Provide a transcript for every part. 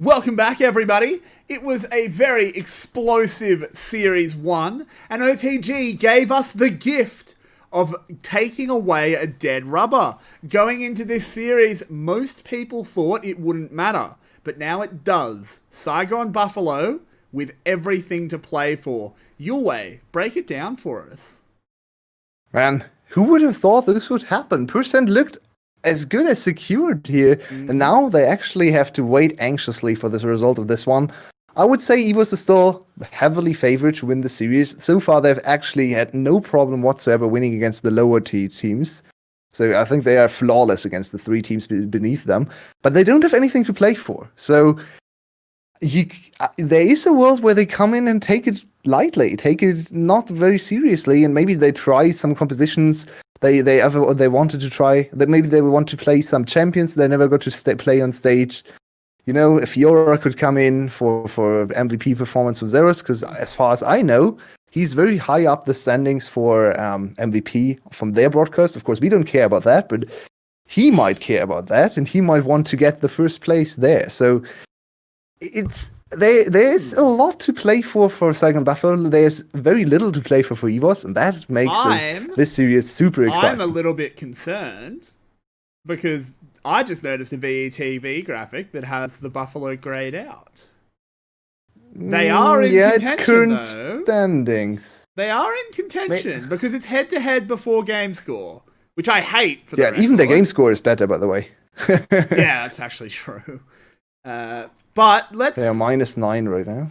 Welcome back, everybody. It was a very explosive Series 1, and OPG gave us the gift of taking away a dead rubber. Going into this series, most people thought it wouldn't matter, but now it does. Saigon Buffalo with everything to play for. Yulwei, break it down for us. Man, who would have thought this would happen? Percent looked as good as secured here, and now they actually have to wait anxiously for the result of this one. I would say EVS is still heavily favored to win the series. So far, they've actually had no problem whatsoever winning against the lower tier teams. So I think they are flawless against the three teams beneath them, but they don't have anything to play for. So there is a world where they come in and take it lightly, take it not very seriously, and maybe they try some compositions they wanted to try. That maybe they want to play some champions they never got to play on stage. You know, if 𝗕𝗂𝗢 could come in for MVP performance with 𝗧𝘂𝗎, because as far as I know, he's very high up the standings for MVP from their broadcast. Of course, we don't care about that, but he might care about that, and he might want to get the first place there. So there's a lot to play for Saigon Buffalo. There's very little to play for EVS, and that makes this series super exciting. I'm a little bit concerned because I just noticed a VETV graphic that has the Buffalo grayed out. They are in contention, it's current though. Standings. They are in contention because it's head-to-head before game score, which I hate for the record. Even the game score is better, by the way. Yeah, that's actually true. But let's... They are -9 right now.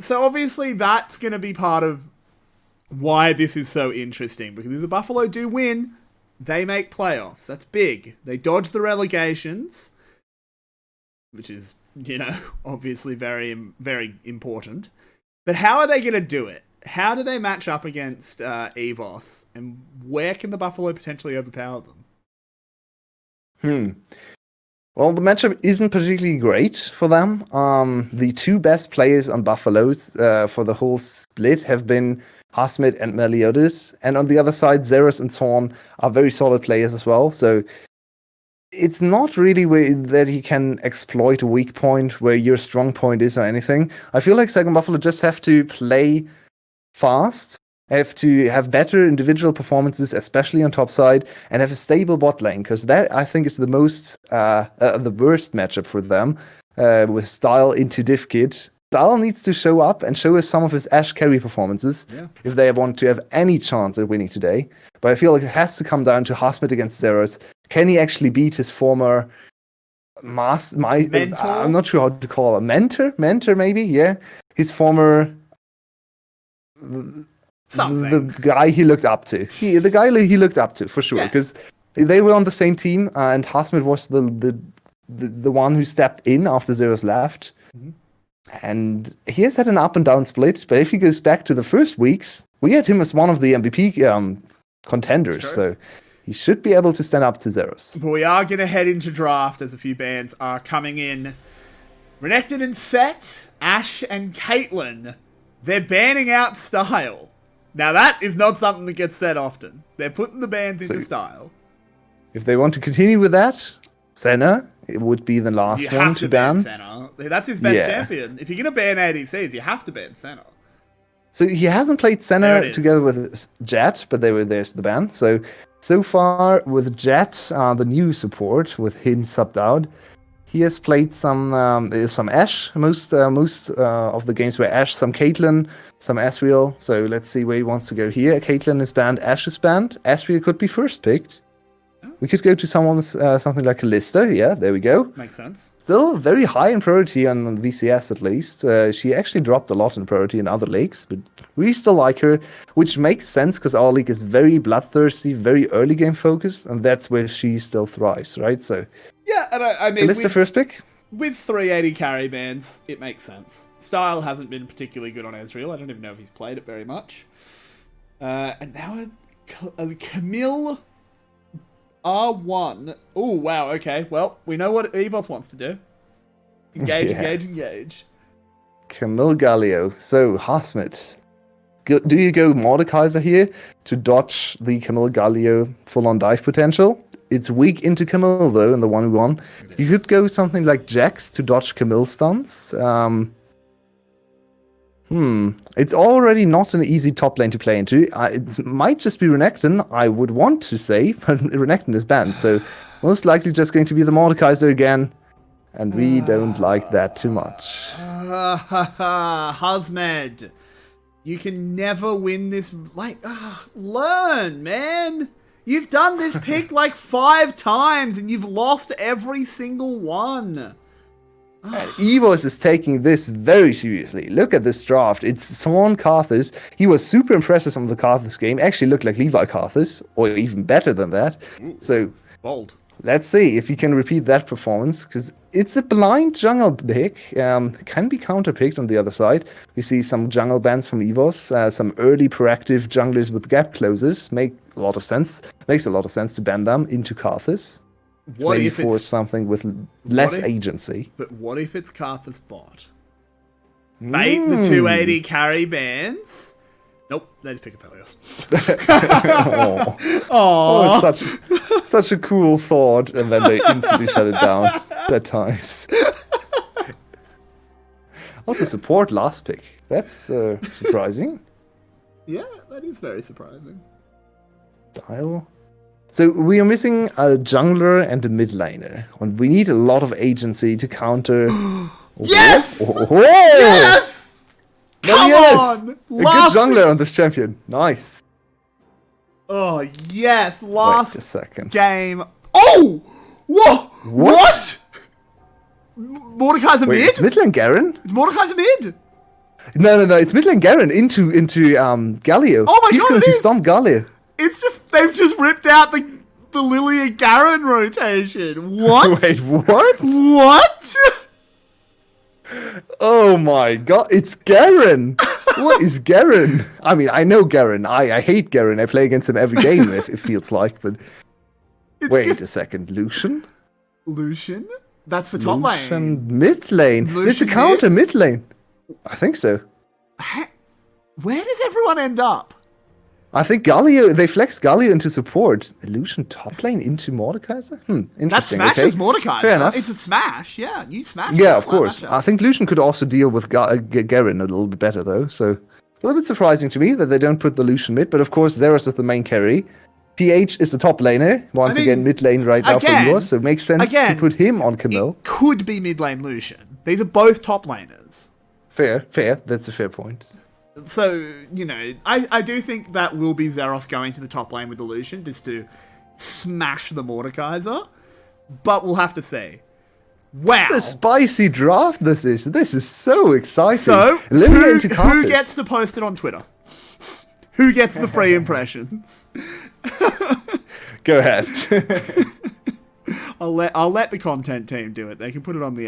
So obviously that's going to be part of why this is so interesting, because if the Buffalo do win, they make playoffs. That's big. They dodge the relegations, which is, obviously very, very important. But how are they going to do it? How do they match up against EVS? And where can the Buffalo potentially overpower them? Well, the matchup isn't particularly great for them. The two best players on Buffaloes for the whole split have been 𝗂𝗏 and 𝗕𝗂𝗎𝗓, and on the other side, 𝗧𝘂𝗎 and 𝗁 are very solid players as well. So it's not really that he can exploit a weak point where your strong point is or anything. I feel like Saigon Buffalo just have to play fast, have to have better individual performances, especially on top side, and have a stable bot lane, because that, I think, is the worst matchup for them, with Style into 𝗕𝘂𝗎. Style needs to show up and show us some of his Ashe carry performances if they want to have any chance at winning today. But I feel like it has to come down to 𝗂𝗏 against 𝗧𝘂𝗎. Can he actually beat his former mentor? I'm not sure how to call him. Mentor maybe, yeah. His former... The guy he looked up to. The guy he looked up to, for sure. Because they were on the same team, and 𝗂𝗏 was the one who stepped in after 𝗧𝘂𝗎 left. Mm-hmm. And he has had an up and down split, but if he goes back to the first weeks, we had him as one of the MVP contenders, so he should be able to stand up to 𝗧𝘂𝗎. But we are going to head into draft as a few bands are coming in. Renekton and Set, Ashe and Caitlyn, they're banning out Style. Now that is not something that gets said often. They're putting the bans into Style. If they want to continue with that, Senna, it would be the last one to ban. Senna. That's his best champion. If you're going to ban ADCs, you have to ban Senna. So he hasn't played Senna together with Jett, but there's the ban. So far with Jett, the new support with him subbed out, he has played some Ashe. Most of the games were Ashe, some Caitlyn, some Ezreal. So let's see where he wants to go here. Caitlyn is banned, Ashe is banned. Ezreal could be first picked. We could go to something like Kalista. Yeah, there we go. Makes sense. Still very high in priority on VCS at least. She actually dropped a lot in priority in other leagues, but we still like her, which makes sense because our league is very bloodthirsty, very early game focused, and that's where she still thrives, right? So yeah, and I mean, Kalista first pick. With 380 carry bans, it makes sense. Style hasn't been particularly good on Ezreal. I don't even know if he's played it very much. And now a Camille R1. Oh, wow, okay. Well, we know what EVS wants to do. Engage. Camille Galio. So, 𝗂𝗏. Do you go 𝗕𝗂𝗎𝗓 here to dodge the Camille Galio full-on dive potential? It's weak into Camille, though, in the 1v1. You could go something like Jax to dodge Camille stuns. It's already not an easy top lane to play into. It might just be Renekton, I would want to say, but Renekton is banned, so most likely just going to be the Mordekaiser again, and we don't like that too much. 𝗂𝗓𝗓, you can never win this. Like, learn, man. You've done this pick like 5 times, and you've lost every single one. And EVOS is taking this very seriously. Look at this draft. It's Swan Karthus. He was super impressive on the Karthus game. Actually looked like Levi Karthus, or even better than that. So Bold. Let's see if he can repeat that performance, because it's a blind jungle pick. Can be counter-picked on the other side. We see some jungle bans from EVOS, some early proactive junglers with gap closes. Makes a lot of sense to ban them into Karthus. What Maybe if for it's something with less agency? But what if it's Karthus bot? Bait the 280 carry bans. Nope, they just pick Aphelios. Oh, such a cool thought, and then they instantly shut it down. That times. Also, support last pick. That's surprising. Yeah, that is very surprising. Style. So we are missing a jungler and a mid laner, and we need a lot of agency to counter. Yes! Yes! Come on! A good jungler on this champion. Nice. Oh, yes! Last Wait a second. game. Oh! Whoa! What? Mordekaiser mid? It's mid lane Garen? It's Mordekaiser mid? No. It's mid lane Garen into Galio. Oh my He's god, going to stomp Galio. It's just, they've just ripped out the Lilia Garen rotation. What? Wait, what? What? Oh my god, it's Garen! What is Garen? I mean, I know Garen. I hate Garen. I play against him every game, it feels like, but... Wait a second, Lucian? Lucian? That's for top lane. Lucian mid lane. It's a counter mid lane. I think so. Where does everyone end up? I think Galio, they flexed Galio into support. Lucian top lane into Mordekaiser? Interesting. That smashes Mordekaiser. Fair enough. It's a smash, yeah. You smash. Yeah, of course. I think Lucian could also deal with Garen a little bit better, though. So, a little bit surprising to me that they don't put the Lucian mid. But of course, Xerath is the main carry. TH is the top laner. Once again, mid lane right now for EVOS. So, it makes sense to put him on Camille. It could be mid lane Lucian. These are both top laners. Fair. That's a fair point. So, you know, I do think that will be Xerath going to the top lane with the Lucian just to smash the Mordekaiser. But we'll have to see. Wow. What a spicy draft this is. This is so exciting. So, who gets to post it on Twitter? Who gets the free impressions? Go ahead. I'll let the content team do it. They can put it on the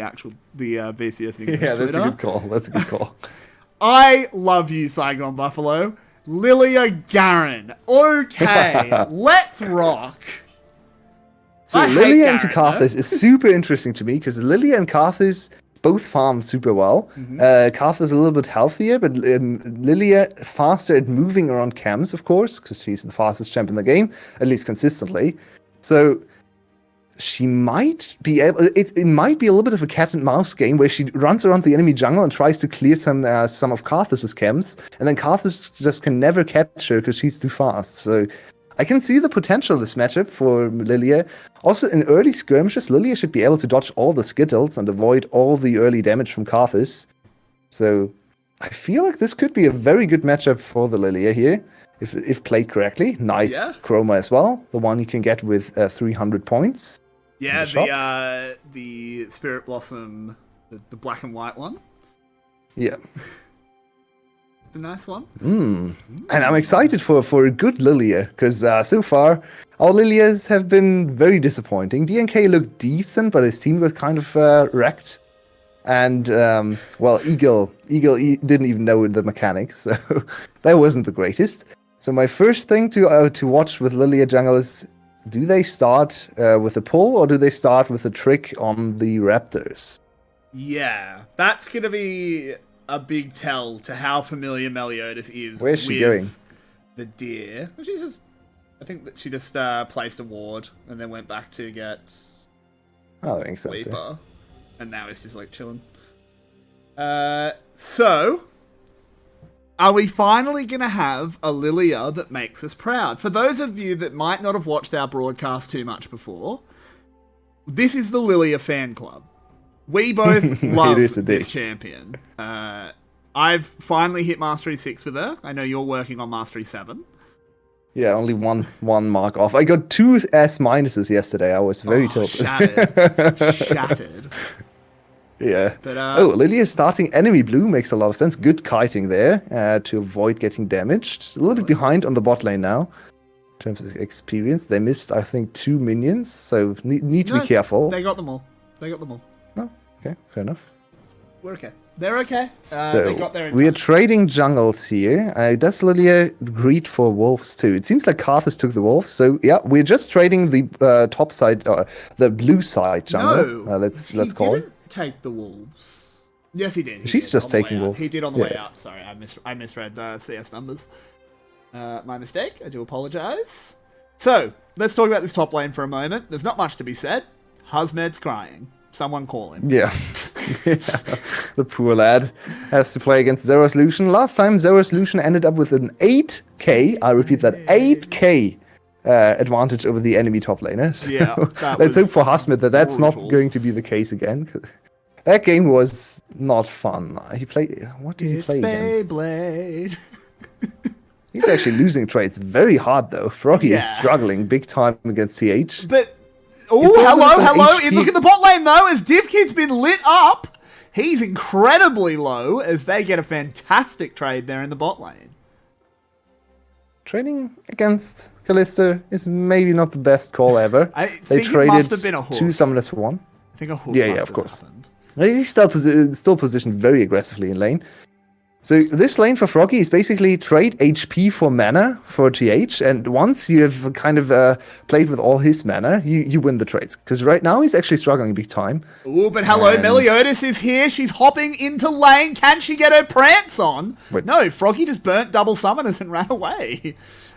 VCS English Yeah, Twitter. that's a good call. That's a good call. I love you, Saigon Buffalo. Lilia Garen. Okay, let's rock. So Lilia into Karthus is super interesting to me because Lilia and Karthus both farm super well. Karthus a little bit healthier, but Lilia faster at moving around camps, of course, because she's the fastest champ in the game, at least consistently. So she might be able. It might be a little bit of a cat and mouse game where she runs around the enemy jungle and tries to clear some of Karthus's camps, and then Karthus just can never catch her because she's too fast. So I can see the potential of this matchup for Lilia. Also, in early skirmishes, Lilia should be able to dodge all the skittles and avoid all the early damage from Karthus. So I feel like this could be a very good matchup for the Lilia here. If played correctly. Nice chroma as well. The one you can get with 300 points. Yeah, the Spirit Blossom, the black and white one. Yeah. It's a nice one. And I'm excited for a good Lilia, because so far, our Lilias have been very disappointing. DNK looked decent, but his team got kind of wrecked. And, Eagle didn't even know the mechanics, so that wasn't the greatest. So my first thing to watch with Lilia jungle is, do they start with a pull, or do they start with a trick on the Raptors? Yeah, that's going to be a big tell to how familiar 𝗕𝗂𝗧𝗧 is Where's she going? The deer. She's just I think that she just placed a ward and then went back to get Oh, that makes sense. 𝗕𝗂𝗧𝗧, and now it's just like chilling. So, are we finally going to have a Lilia that makes us proud? For those of you that might not have watched our broadcast too much before, this is the Lilia fan club. We both love this champion. I've finally hit Mastery 6 with her. I know you're working on Mastery 7. Yeah, only one mark off. I got 2 S minuses yesterday. I was very tilted. Shattered. Yeah. But, Lilia starting enemy blue makes a lot of sense. Good kiting there to avoid getting damaged. A little bit behind on the bot lane now. In terms of experience, they missed, I think, 2 minions, so need to be careful. They got them all. Oh, okay, fair enough. We're okay. They're okay. So they got their we are trading jungles here. Does Lilia greed for wolves too? It seems like Karthus took the wolves. So yeah, we're just trading the top side, or the blue side jungle. No, let's call it. Take the wolves. Yes, he did. She's just taking wolves. He did on the way out. Sorry, I misread the CS numbers. My mistake. I do apologize. So let's talk about this top lane for a moment. There's not much to be said. 𝗂𝗄𝗧𝗏𝗧's crying. Someone call him. Yeah. The poor lad has to play against 𝗬𝗓. Last time 𝗬𝗓 ended up with an 8k, I repeat that, 8k advantage over the enemy top laner. So yeah, let's hope for 𝗂𝗂𝗏 that that's brutal. not going to be the case again. That game was not fun. He played... What did he play against? Beyblade. He's actually losing trades very hard though. 𝗏𝗏𝗏 is struggling big time against TH. But... Oh, hello. Look at the bot lane, though, as DivKid's been lit up. He's incredibly low, as they get a fantastic trade there in the bot lane. Trading against 𝗘𝗀𝗢 is maybe not the best call ever. They traded it must have been a hook. 2 summoners for 1. I think a hook Yeah, of course. He's still positioned very aggressively in lane. So this lane for 𝗏𝗏𝗏 is basically trade HP for mana for TH, and once you have kind of played with all his mana, you win the trades. Because right now he's actually struggling big time. Ooh, but hello, 𝗕𝗂𝗧𝗏 is here. She's hopping into lane. Can she get her prance on? Wait. No, 𝗏𝗏𝗏 just burnt double summoners and ran away.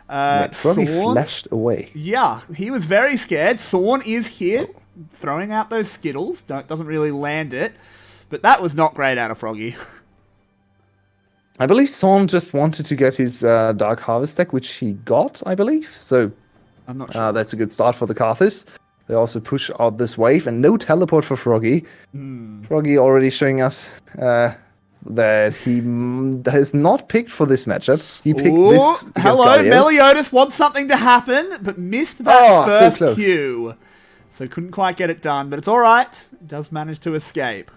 𝗏𝗏𝗏 flashed away. Yeah, he was very scared. 𝗬𝗏 is here, throwing out those Skittles. Doesn't really land it. But that was not great out of 𝗏𝗏𝗏. I believe 𝗬𝗏 just wanted to get his Dark Harvest deck, which he got, I believe. So I'm not sure. That's a good start for the Karthus. They also push out this wave, and no teleport for 𝗏𝗏𝗏. 𝗏𝗏𝗏 already showing us that he has not picked for this matchup. He picked this against hello, Galio. 𝗕𝗂𝗏𝗏 wants something to happen, but missed that first Q. So couldn't quite get it done, but it's alright. Does manage to escape.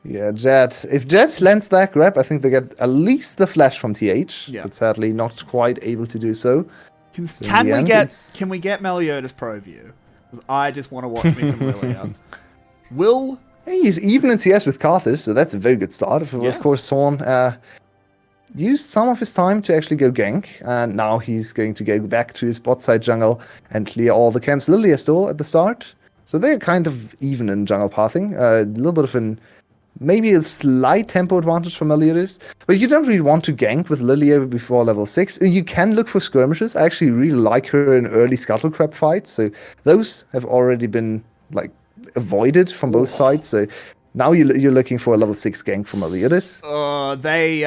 Yeah, Jet. If Jet lands that grab, I think they get at least the flash from TH, but sadly not quite able to do so. Can we get 𝗕𝗂𝗏𝗏's pro view? Because I just want to watch me some Lilia. He's even in CS with Karthus, so that's a very good start. Of course, 𝗬𝗏 used some of his time to actually go gank, and now he's going to go back to his bot side jungle and clear all the camps. Lilia still at the start, so they're kind of even in jungle pathing. A little bit of maybe a slight tempo advantage from 𝗕𝗏𝗏𝗏, but you don't really want to gank with Lilia before level 6. You can look for skirmishes. I actually really like her in early 𝗘𝗏𝗏𝗏 fights, so those have already been avoided from both sides. So now you're looking for a level 6 gank from 𝗕𝗏𝗏𝗏. They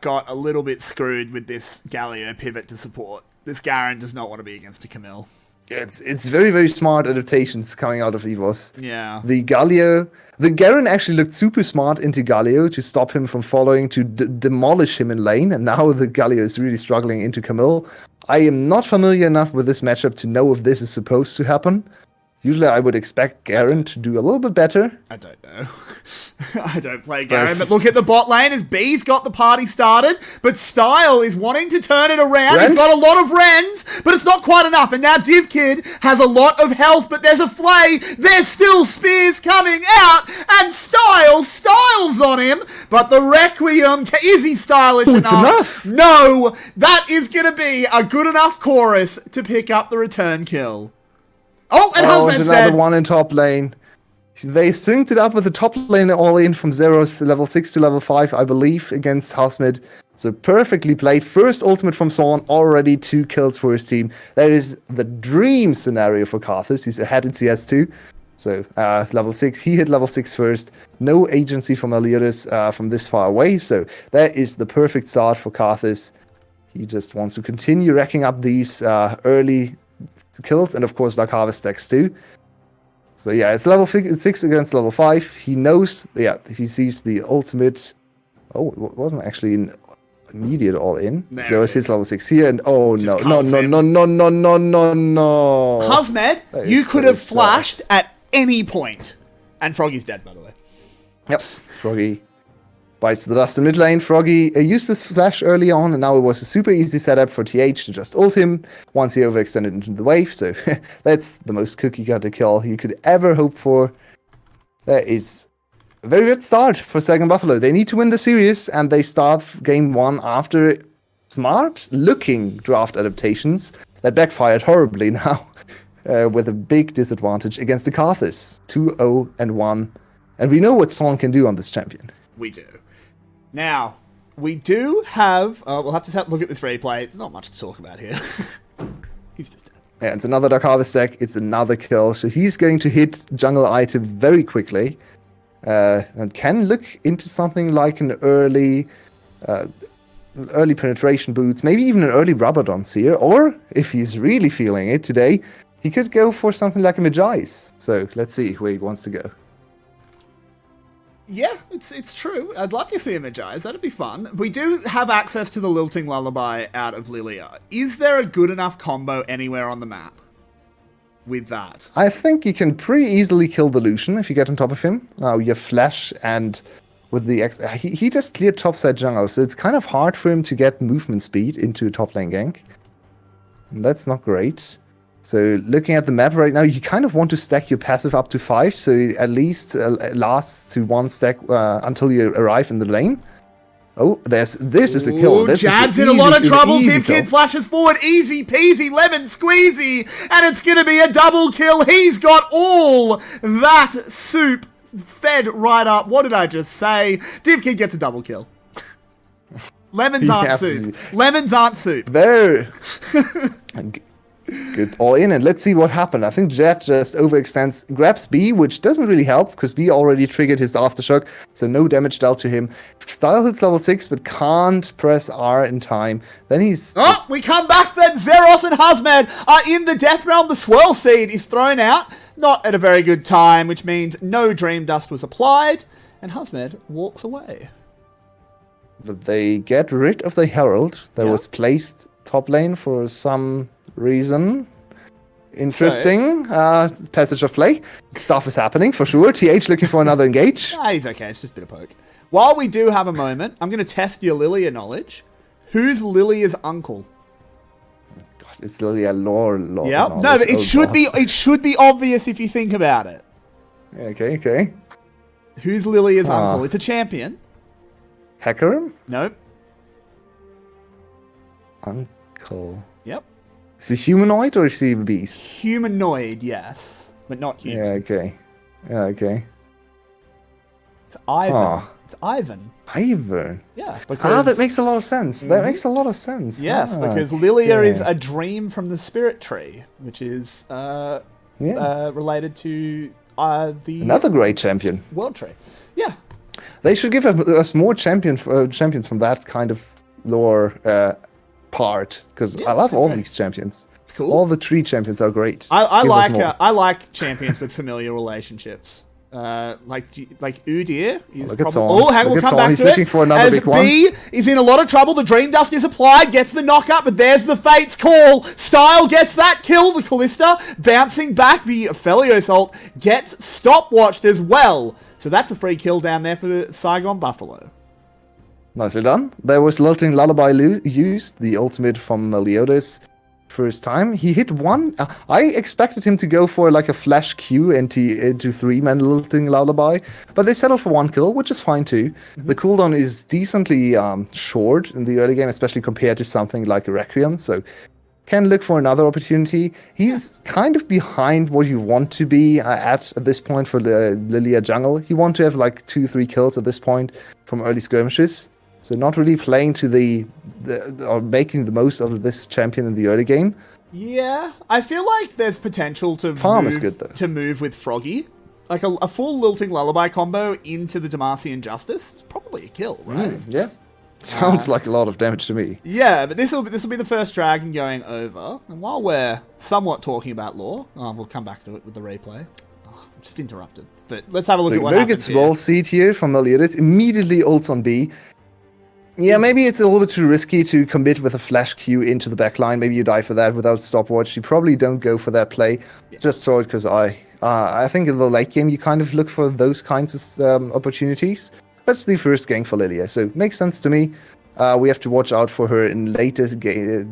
got a little bit screwed with this Galio pivot to support. This Garen does not want to be against a Camille. It's very, very smart adaptations coming out of EVOS. Yeah. The Garen actually looked super smart into Galio to stop him from following, to demolish him in lane, and now the Galio is really struggling into Camille. I am not familiar enough with this matchup to know if this is supposed to happen. Usually I would expect Garen to do a little bit better. I don't know. I don't play Garen, but look at the bot lane as B's got the party started, but Style is wanting to turn it around. He's got a lot of Rens, but it's not quite enough, and now DivKid has a lot of health, but there's a flay. There's still spears coming out, and Styles on him, but the Requiem, is he stylish enough? It's enough. No, that is going to be a good enough chorus to pick up the return kill. Oh, and 𝗂𝗏𝗏𝗏 said... another one in top lane. They synced it up with the top lane all in from level 6 to level 5, I believe, against 𝗂𝗏𝗏𝗏. So perfectly played. First ultimate from Zaun, already 2 kills for his team. That is the dream scenario for 𝗂𝗊𝗢. He's ahead in CS2. So level 6, he hit level 6 first. No agency from 𝗕𝗂𝗎𝗓 from this far away. So that is the perfect start for 𝗂𝗊𝗢. He just wants to continue racking up these early kills. And of course, 𝗕𝗂𝗓 stacks too. So yeah, it's level 6 against level 5. He knows, he sees the ultimate. Oh, it wasn't actually an immediate all in. So it's his level 6 here, and no. 𝗕𝗂𝗓𝗓, you could have flashed at any point. And 𝗏𝗏𝗏's dead, by the way. Yep, 𝗏𝗏𝗏 bites the dust in mid lane. 𝗏𝗏𝗏 used his flash early on, and now it was a super easy setup for TH to just ult him once he overextended into the wave. So that's the most cookie cutter kill you could ever hope for. That is a very good start for Second Buffalo. They need to win the series, and they start game 1 after smart looking draft adaptations that backfired horribly now with a big disadvantage against the 𝗂𝗊𝗢. 2-0-1. And we know what Zaun can do on this champion. We do. Now, we do have... we'll have to look at this replay. There's not much to talk about here. He's just dead. Yeah, it's another 𝗕𝗂𝗓𝗏 stack. It's another kill. So he's going to hit jungle item very quickly. And can look into something like an early penetration boots, maybe even an early Rabadon Seer. Or, if he's really feeling it today, he could go for something like a 𝗕𝗫𝗫. So let's see where he wants to go. Yeah, it's true. I'd love to see a 𝗕𝗫𝗫. That'd be fun. We do have access to the Lilting Lullaby out of Lilia. Is there a good enough combo anywhere on the map with that? I think you can pretty easily kill the Lucian if you get on top of him. You have Flash, and with the he just cleared topside jungle, so it's kind of hard for him to get movement speed into a top lane gank. And that's not great. So looking at the map right now, you kind of want to stack your passive up to 5, so it at least lasts to 1 stack until you arrive in the lane. Oh, this is the kill. Jad's in a lot of trouble. 𝗕𝗀𝗄𝗏 flashes forward. Easy peasy, lemon squeezy. And it's going to be a double kill. He's got all that soup fed right up. What did I just say? 𝗕𝗀𝗄𝗏 gets a double kill. Lemons aren't soup. Lemons aren't soup. There. Good all in, and let's see what happened. I think Jad just overextends, grabs B, which doesn't really help because B already triggered his aftershock, so no damage dealt to him. Style hits level 6, but can't press R in time. Then he's... we come back then. �zeros and 𝗏𝗲𝗏 are in the death realm. The swirl seed is thrown out, not at a very good time, which means no dream dust was applied, and 𝗏𝗏𝗏 walks away. But they get rid of the Herald that was placed top lane for some reason. Interesting. Passage of play. Stuff is happening for sure. TH looking for another engage. He's okay. It's just a bit of poke. While we do have a moment, I'm going to test your Lilia knowledge. Who's Lilia's uncle? God, it's Lilia lore. Yeah. No, but it should be obvious if you think about it. Okay. Who's Lilia's uncle? It's a champion. Hecarim? Nope. Uncle. Yep. Is he humanoid or is he a beast? Humanoid, yes. But not human. Yeah, okay. It's Ivan. It's Ivan. Ivan? Yeah. Because... that makes a lot of sense. That makes a lot of sense. Yes, because Lilia is a dream from the spirit tree, which is related to another great champion. World tree. Yeah. They should give us more champions from that kind of lore part, because I love all these champions. It's cool. All the 3 champions are great. I like champions with familiar relationships. Like Udyr is look at Zaun. We'll come back to He's it. looking for another big one. B is in a lot of trouble. The Dream Dust is applied, gets the knockup, but there's the Fate's Call. Style gets that kill. The 𝗂𝗏𝗏 bouncing back. The 𝗏𝗏𝗏 ult gets stopwatched as well. So that's a free kill down there for the Saigon Buffalo. Nicely done. There was Lilting Lullaby used, the ultimate from 𝗕𝗏𝗏𝗏 first time. He hit 1. I expected him to go for like a flash Q into 3-man Lilting Lullaby, but they settled for 1 kill, which is fine too. The cooldown is decently short in the early game, especially compared to something like a Requiem, so can look for another opportunity. He's kind of behind what you want to be at this point for the Lilia jungle. You want to have like 2-3 kills at this point from early skirmishes. So not really playing to the or making the most out of this champion in the early game. Yeah, I feel like there's potential to Farm is good, though. to move with 𝗏𝗏. Like a full Lilting Lullaby combo into the 𝗕𝗂𝗎 Injustice is probably a kill, right? Yeah. Sounds like a lot of damage to me. Yeah, but this will be the first dragon going over. And while we're somewhat talking about lore, we'll come back to it with the replay. Oh, I'm just interrupted. But let's have a look at what very good happens small seed here from 𝗕𝗓𝗔. Immediately ults on B. Yeah, maybe it's a little bit too risky to commit with a flash Q into the backline. Maybe you die for that without stopwatch. You probably don't go for that play. Yeah. Just saw it because I think in the late game you kind of look for those kinds of opportunities. That's the first game for Lilia, so makes sense to me. We have to watch out for her in later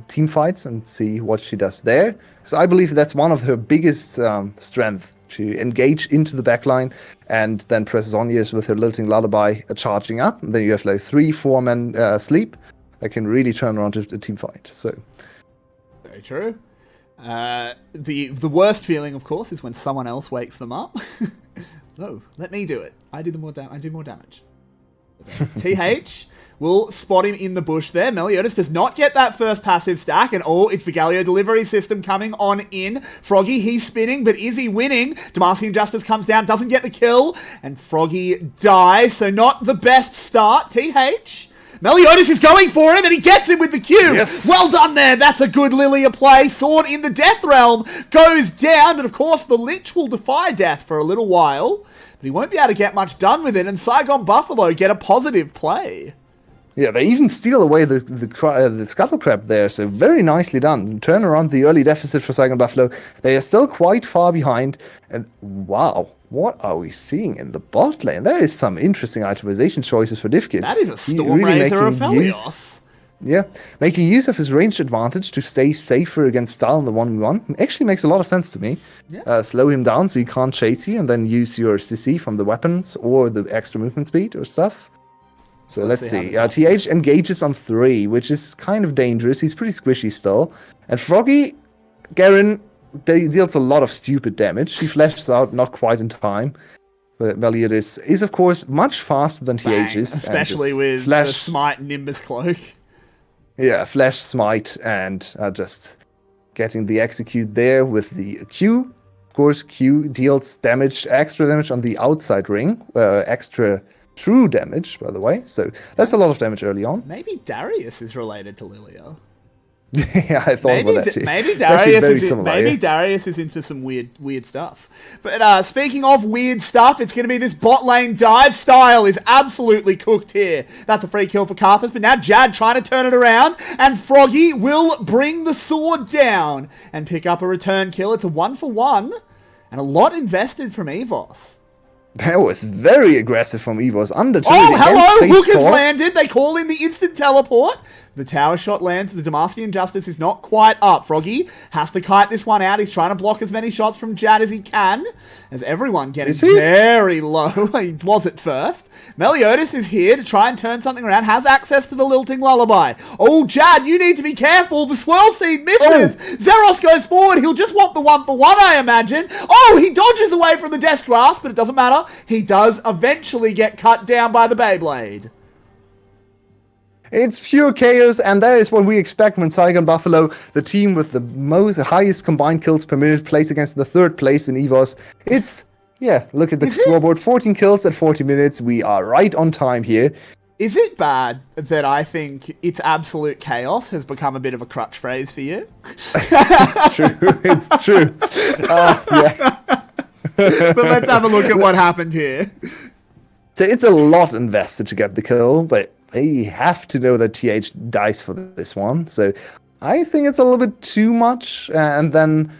team fights and see what she does there. So I believe that's one of her biggest strengths, to engage into the backline and then press Zhonya's with her Lilting Lullaby charging up. And then you have like 3-4 men sleep that can really turn around a team fight. So very true. The worst feeling, of course, is when someone else wakes them up. No, let me do it. I do more damage. TH will spot him in the bush there. 𝗕𝗓𝗔 does not get that first passive stack, and it's the Galio delivery system coming on in. 𝗏𝗏, he's spinning, but is he winning? 𝗕𝗂𝗎 Injustice comes down, doesn't get the kill, and 𝗏𝗏 dies, so not the best start. TH, 𝗕𝗓𝗔 is going for him, and he gets him with the Q. Yes. Well done there. That's a good Lilia play. Sword in the Death Realm goes down, but of course the Lich will defy death for a little while, but he won't be able to get much done with it, and 𝗤𝗏𝗏𝗏 get a positive play. Yeah, they even steal away the 𝗕𝗀𝗏𝗏 there, so very nicely done. Turn around the early deficit for 𝗤𝗏𝗏𝗏. They are still quite far behind, and wow, what are we seeing in the bot lane? There is some interesting itemization choices for Divkin. That is a Stormraiser of Aphelios. Yeah, making use of his ranged advantage to stay safer against Stahl in the 1v1 actually makes a lot of sense to me. Yeah. Slow him down so he can't chase you, and then use your CC from the weapons or the extra movement speed or stuff. So let's see. TH engages on 3, which is kind of dangerous. He's pretty squishy still. And 𝗏𝗏𝗏, Garen deals a lot of stupid damage. He flashes out not quite in time. But 𝗕𝗓𝗔 is of course much faster than TH is. Especially with the Smite Nimbus Cloak. Yeah, Flash Smite and just getting the execute there with the Q. Of course, Q deals damage, extra damage on the outside ring. Extra true damage, by the way. So that's a lot of damage early on. Maybe Darius is related to Lilia. Yeah, I thought about that too. Maybe Darius is into some weird stuff. But speaking of weird stuff, it's going to be this bot lane dive. Style is absolutely cooked here. That's a free kill for 𝗏𝗏𝗏, but now Jad trying to turn it around, and 𝗏𝗏𝗏 will bring the sword down and pick up a return kill. It's a 1-for-1, and a lot invested from EVOS. That was very aggressive from EVOS. Oh, hello! Hook has landed. They call in the instant teleport. The tower shot lands. The 𝗕𝗂𝗎 Injustice is not quite up. 𝗏𝗏𝗏 has to kite this one out. He's trying to block as many shots from Jad as he can. As everyone getting very low. He was at first. 𝗕𝗓𝗔 is here to try and turn something around. Has access to the Lilting Lullaby. Oh, Jad, you need to be careful. The Swirl Seed misses. Zeros goes forward. He'll just want the 1-for-1, I imagine. Oh, he dodges away from the Death Grasp, but it doesn't matter. He does eventually get cut down by the Beyblade. It's pure chaos, and that is what we expect when 𝗤𝗏𝗏𝗏𝗏, the team with the highest combined kills per minute, plays against the 3rd place in EVOS. Look at the scoreboard, 14 kills at 40 minutes. We are right on time here. Is it bad that I think it's absolute chaos has become a bit of a crutch phrase for you? It's true. It's true. Yeah. But let's have a look at what happened here. So it's a lot invested to get the kill, but they have to know that TH dies for this one. So I think it's a little bit too much. And then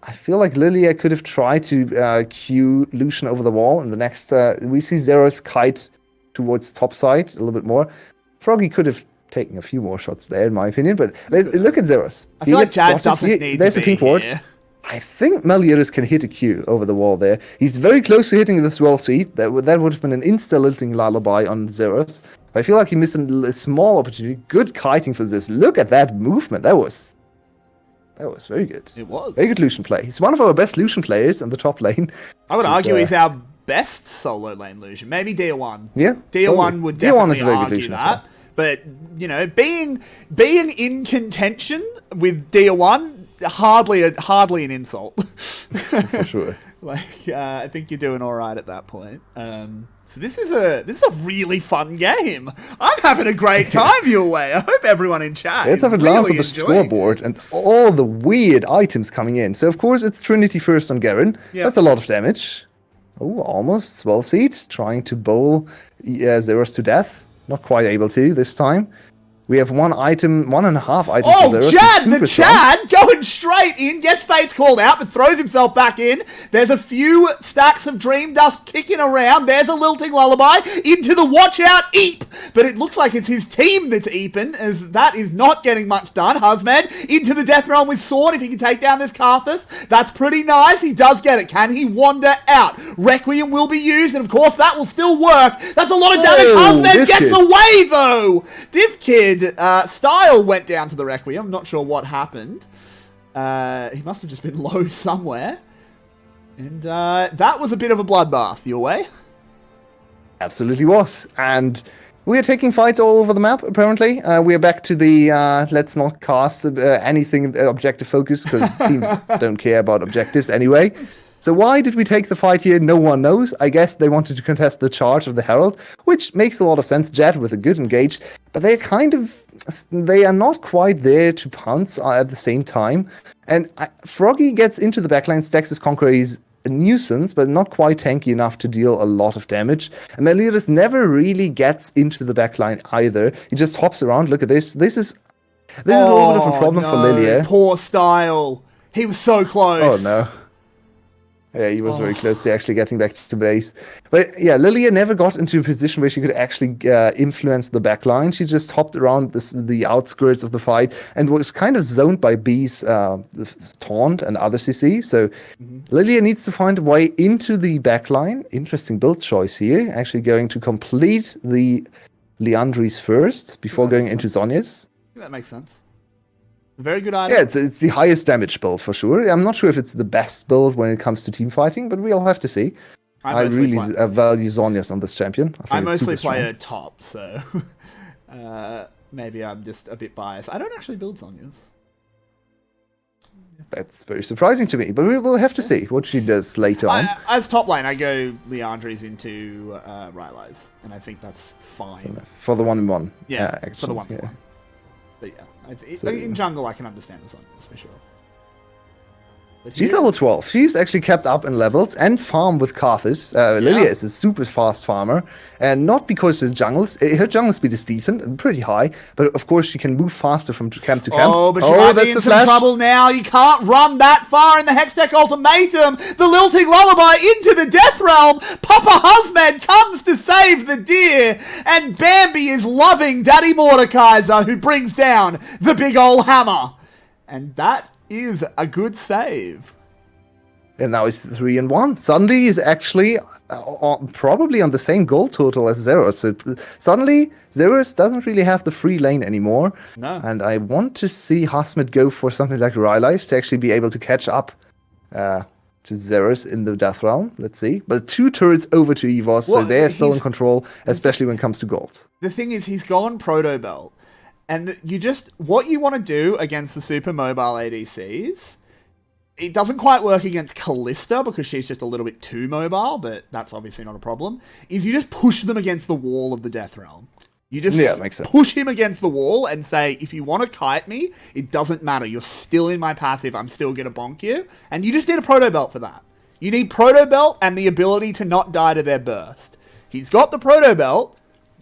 I feel like Lilia could have tried to Q Lucian over the wall. In the next, we see Zeros kite towards top side a little bit more. 𝗏𝗏𝗏𝗏 could have taken a few more shots there, in my opinion. But look at Zeros. I feel like Jad doesn't need there's to a pink ward. I think 𝗕𝗓𝗔 can hit a Q over the wall there. He's very close to hitting the Swirl Seed. That would have been an insta-Lilting Lullaby on Zeros. I feel like he missed a small opportunity. Good kiting for this. Look at that movement. That was very good. It was. Very good Lucian play. He's one of our best Lucian players in the top lane. I would argue he's our best solo lane Lucian. Maybe Dia1. Yeah. Dia1 would definitely Dia1 is a very good argue Lucian that. as well. But, you know, being in contention with D1, hardly an insult. For sure. Like, I think you're doing all right at that point. So this is a really fun game. I'm having a great time, Yulwei. I hope everyone in chat. Let's have a glance at the enjoying scoreboard and all the weird items coming in. So of course it's Trinity first on Garen. Yep. That's a lot of damage. Oh, almost 𝗬𝗂𝗎 trying to bowl Zeros to death. Not quite able to this time. We have 1.5 items to Zeros. The Chad going straight in, gets Fates called out, but throws himself back in. There's a few stacks of Dream Dust kicking around. There's a 𝗨𝗓𝗡 into the watch out Eep. But it looks like it's his team that's Eeping, as that is not getting much done. 𝗬𝗓𝗏 into the Death Realm with Sword. If he can take down this 𝗏𝗓𝗏, that's pretty nice. He does get it. Can he wander out? Requiem will be used, and of course that will still work. That's a lot of damage. 𝗏𝗏𝗏 gets away though. 𝗕𝘂𝗍𝗪 Style went down to the Requiem. I'm not sure what happened. He must have just been low somewhere. And that was a bit of a bloodbath, Yulwei. Absolutely was. And we are taking fights all over the map, apparently. We are back to the let's not cast anything objective focus, because teams don't care about objectives anyway. So why did we take the fight here? No one knows. I guess they wanted to contest the charge of the Herald, which makes a lot of sense. Jett with a good engage, but they are not quite there to pounce at the same time. And Froggy gets into the backline, stacks his Conqueror. He's a nuisance, but not quite tanky enough to deal a lot of damage. And 𝗦𝗏𝗏𝗏 never really gets into the backline either. He just hops around. Look at this. This is a little bit of a problem for Lilia. Poor Style. He was so close. Oh no. Yeah, he was very close to actually getting back to base. But yeah, Lilia never got into a position where she could actually influence the backline. She just hopped around the outskirts of the fight and was kind of zoned by B's taunt and other CC. So Lilia needs to find a way into the backline. Interesting build choice here. Actually going to complete the Liandry's first before going into Zhonya's. That makes sense. Very good item. Yeah, it's the highest damage build for sure. I'm not sure if it's the best build when it comes to team fighting, but we'll have to see. I really value Zhonya's on this champion. I mostly play a top, so maybe I'm just a bit biased. I don't actually build Zhonya's. That's very surprising to me, but we will have to see what she does later on. As top lane, I go Liandry's into Rylai's, and I think that's fine. For the 1-1. Yeah, for the 1-1. But yeah, in jungle I can understand the Zhonya's for sure. She's level 12. She's actually kept up in levels and farm with 𝗏𝗏𝗏. Lilia is a super fast farmer, and not because her jungle speed is decent and pretty high, but of course she can move faster from camp to camp. Oh, but she might be in some trouble now. You can't run that far in the Hextech Ultimatum. The lilting lullaby into the Death Realm. Papa Husband comes to save the deer, and Bambi is loving Daddy Mordekaiser, who brings down the big ol' hammer. And that is a good save. And now it's 3-1. Suddenly is actually probably on the same goal total as Zeros. So suddenly Zeros doesn't really have the free lane anymore. No. And I want to see 𝗏𝗏𝗏 go for something like Rylai's to actually be able to catch up to Zeros in the Death Realm. Let's see. But 2 turrets over to EVS, so they're still in control, especially when it comes to gold. The thing is, he's gone Proto Belt. And what you want to do against the super mobile ADCs, it doesn't quite work against Kalista because she's just a little bit too mobile, but that's obviously not a problem, is you just push them against the wall of the Death Realm. You just makes sense. Push him against the wall and say, if you want to kite me, it doesn't matter. You're still in my passive. I'm still going to bonk you. And you just need a Proto Belt for that. You need Proto Belt and the ability to not die to their burst. He's got the Proto Belt.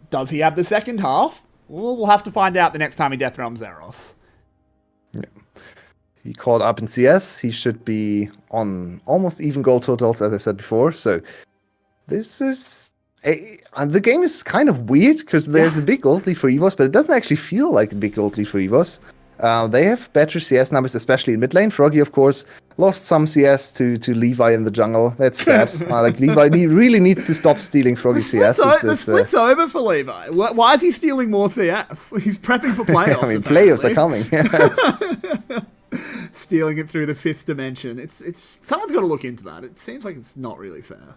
Does he have the second half? We'll have to find out the next time he Death Realm Zeros. Yeah. He caught up in CS. He should be on almost even goal totals, as I said before. So this is... the game is kind of weird, because there's a big gold lead for EVS, but it doesn't actually feel like a big gold lead for EVS. They have better CS numbers, especially in mid lane. Froggy, of course, lost some CS to Levi in the jungle. That's sad. Levi really needs to stop stealing Froggy CS. The split's over for Levi. Why is he stealing more CS? He's prepping for playoffs. I mean, playoffs are coming. Stealing it through the 5th dimension. It's someone's got to look into that. It seems like it's not really fair.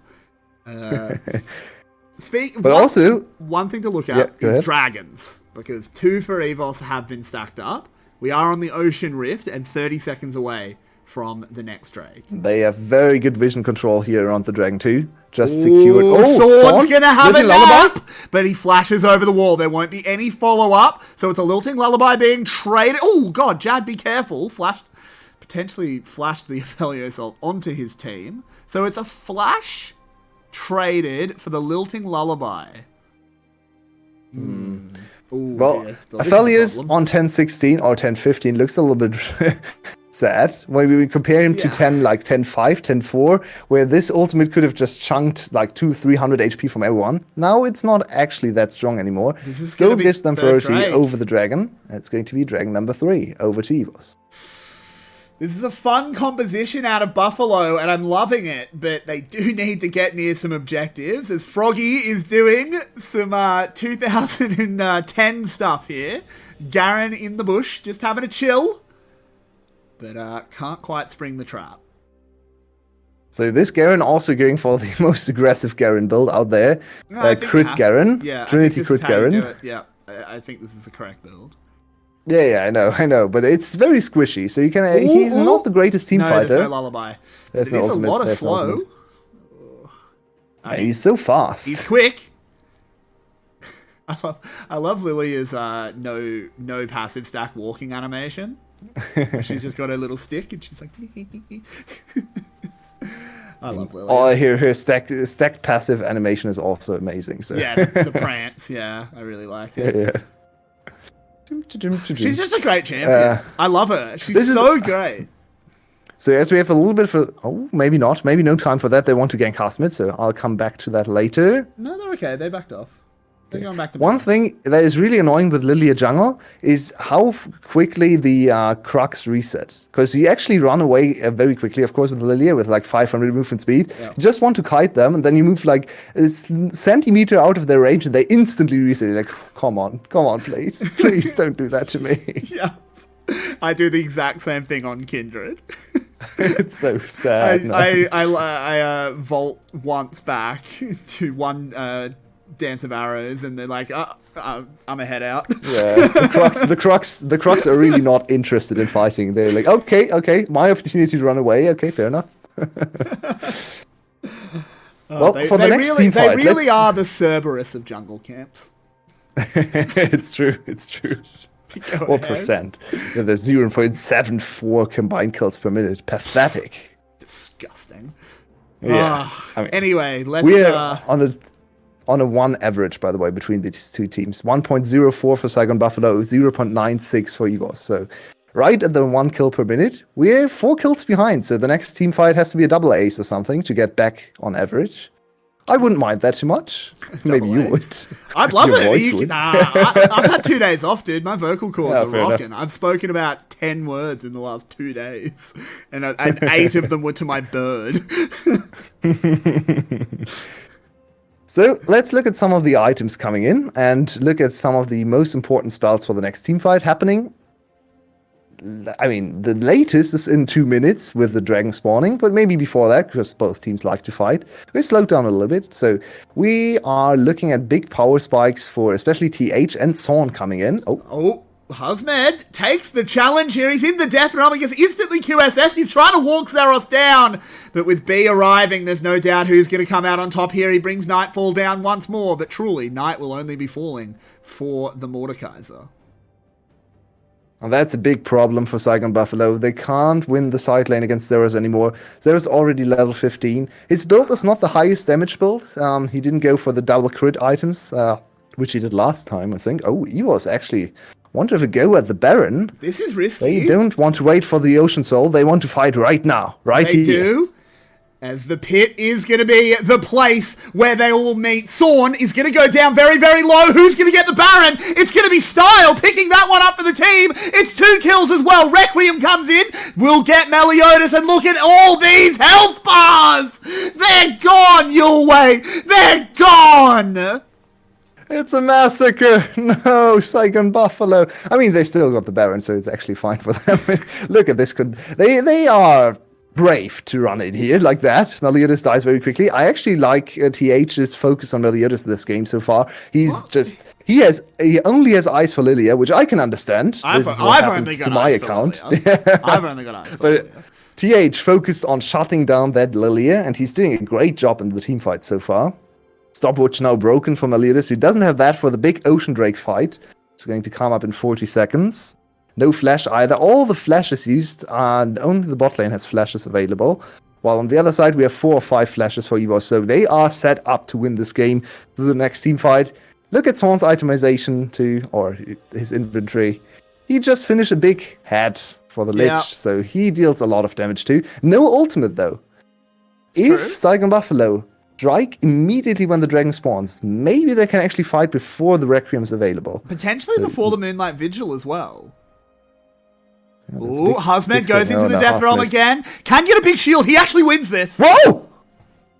One thing to look at is dragons, because 2 for EVOS have been stacked up. We are on the Ocean Rift and 30 seconds away from the next Drake. They have very good vision control here around the Dragon 2. Just secured. Sword's gonna have a nap, but he flashes over the wall. There won't be any follow-up, so it's a Lilting Lullaby being traded. Oh, God, Jad, be careful. Potentially flashed the 𝗕𝗂𝗎𝗃 onto his team. So it's a flash traded for the Lilting Lullaby. Ooh, well, 𝗕𝗂𝗎's on 1016 or 1015 looks a little bit sad when we compare him to 10.5, 10.4, where this ultimate could have just chunked like 200-300 HP from everyone. Now it's not actually that strong anymore. Still gives them priority over the dragon. It's going to be dragon number 3 over to EVOS. This is a fun composition out of Buffalo, and I'm loving it, but they do need to get near some objectives, as Froggy is doing some 2010 stuff here. Garen in the bush, just having a chill, but can't quite spring the trap. So this Garen also going for the most aggressive Garen build out there. Crit Garen, Trinity Crit Garen. Yeah, I think this is the correct build. Yeah, I know, but it's very squishy. So you can. He's not the greatest team fighter. There's no lullaby. There's no ultimate. A lot of slow. He's so fast. He's quick. I love Lily's no passive stack walking animation. She's just got her little stick and she's like. I love Lily. Oh, her stacked passive animation is also amazing. So yeah, the prance. Yeah, I really like it. Yeah. She's just a great champion. I love her. She's so great. So as we have a little bit for... Oh, maybe not. Maybe no time for that. They want to gank Hasmid, so I'll come back to that later. No, they're okay. They backed off. They're going back to One thing that is really annoying with Lilia jungle is how quickly the Crux reset. Because you actually run away very quickly, of course, with Lilia with like 500 movement speed. Yeah. You just want to kite them, and then you move like a centimeter out of their range, and they instantly reset. You're like, come on, please. Please don't do that to me. Yeah. I do the exact same thing on Kindred. It's so sad. I vault once back to one... Dance of Arrows, and they're like, I'm a head out. Yeah, the Crux are really not interested in fighting. They're like, okay, my opportunity to run away. Okay, fair enough. Well, for the next team fight, they really are the Cerberus of jungle camps. It's true. What percent? Yeah, there's 0.74 combined kills per minute. Pathetic. Disgusting. Yeah. Anyway, we're on a 1 average, by the way, between these two teams. 1.04 for Saigon Buffalo, 0.96 for EVOS. So right at the 1 kill per minute, we're 4 kills behind. So the next team fight has to be a double ace or something to get back on average. I wouldn't mind that too much. Maybe you would. I'd love it. I've had 2 days off, dude. My vocal cords are rocking. I've spoken about 10 words in the last 2 days. And 8 of them were to my bird. So let's look at some of the items coming in and look at some of the most important spells for the next team fight happening. I mean, the latest is in 2 minutes with the dragon spawning, but maybe before that, because both teams like to fight. We slowed down a little bit. So we are looking at big power spikes for especially TH and Sorn coming in. Hasmed takes the challenge here. He's in the death realm. He gets instantly QSS. He's trying to walk Zeros down. But with B arriving, there's no doubt who's going to come out on top here. He brings Nightfall down once more. But truly, Night will only be falling for the 𝗕𝗂𝗎𝗄. And that's a big problem for Saigon Buffalo. They can't win the side lane against Zeros anymore. Zeros already level 15. His build is not the highest damage build. He didn't go for the double crit items, which he did last time, I think. Oh, he was actually... want to have a go at the Baron. This is risky. They don't want to wait for the Ocean Soul. They want to fight right now, right here. They do. As the pit is going to be the place where they all meet. Sorn is going to go down very, very low. Who's going to get the Baron? It's going to be Style picking that one up for the team. It's 2 kills as well. Requiem comes in. We'll get 𝗕𝗂𝗎𝗃, and look at all these health bars. They're gone, Yulwei. They're gone. It's a massacre. No, Saigon Buffalo. I mean, they still got the Baron, so it's actually fine for them. Look at this. They are brave to run in here like that. 𝗕𝗂𝗎𝗓 dies very quickly. I actually like TH's focus on 𝗕𝗂𝗎𝗓 this game so far. He only has eyes for Lilia, which I can understand. This is what happens to my account. I've only got eyes for Lilia. TH focused on shutting down that Lilia, and he's doing a great job in the team fight so far. Stopwatch now broken for 𝗕𝗂𝗎𝗓. He doesn't have that for the big Ocean Drake fight. It's going to come up in 40 seconds. No flash either. All the flashes used, and only the bot lane has flashes available. While on the other side, we have 4 or 5 flashes for EVOS. So they are set up to win this game through the next team fight. Look at Swan's itemization too, or his inventory. He just finished a big head for the Lich, so he deals a lot of damage too. No ultimate though. If 𝗕𝗂𝗢𝗎𝗔 strike immediately when the dragon spawns, maybe they can actually fight before the Requiem is available. Potentially before the Moonlight Vigil as well. Ooh, 𝗲𝗔 goes into the Death Realm again. Can get a big shield. He actually wins this. Whoa!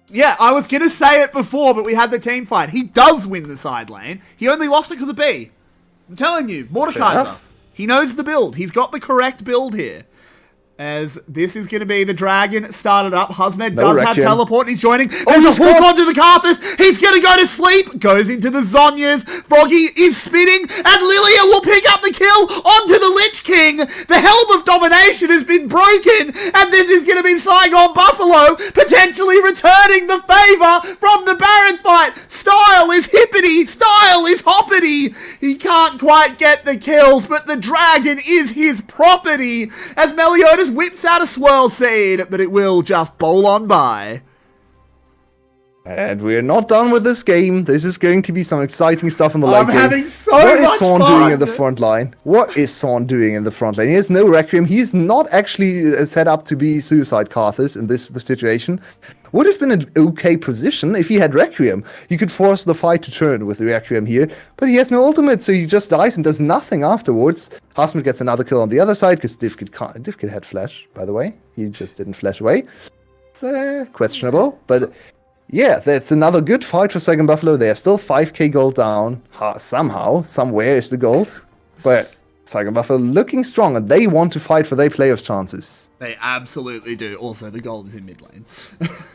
Yeah, I was going to say it before, but we had the team fight. He does win the side lane. He only lost it to the B. I'm telling you, 𝗕𝗂𝗎𝗓. He knows the build. He's got the correct build here. As this is going to be the dragon started up. 𝗲𝗔 does have teleport. He's joining. There's a hook onto the Karthus. He's going to go to sleep. Goes into the Zhonya's. 𝗏𝗏gy is spinning. And Lilia will pick up the kill onto the Lich King. The helm of domination has been broken. And this is going to be 𝗕𝗂𝗢𝗎𝗔 potentially returning the favor from the Baron fight. Style is hippity. Style is hoppity. He can't quite get the kills, but the dragon is his property. As 𝗕𝗂𝗎𝗓 whips out a swirl seed, but it will just bowl on by. And we're not done with this game. This is going to be some exciting stuff in the late game. I'm having so much fun. What is 𝗀𝗏 doing in the front line? What is 𝗀𝗏 doing in the front line? He has no Requiem. He's not actually set up to be Suicide Karthus in this situation. Would have been an okay position if he had Requiem. You could force the fight to turn with the Requiem here, but he has no ultimate, so he just dies and does nothing afterwards. 𝗲𝗲 gets another kill on the other side, because 𝗕𝗂𝗎𝗓 had flash, by the way. He just didn't flash away. It's questionable, but yeah, that's another good fight for 𝗕𝗂𝗢𝗓. They are still 5k gold down. Somehow, somewhere is the gold, but 𝗕𝗂𝗢𝗓 looking strong, and they want to fight for their playoffs chances. They absolutely do. Also, the gold is in mid lane.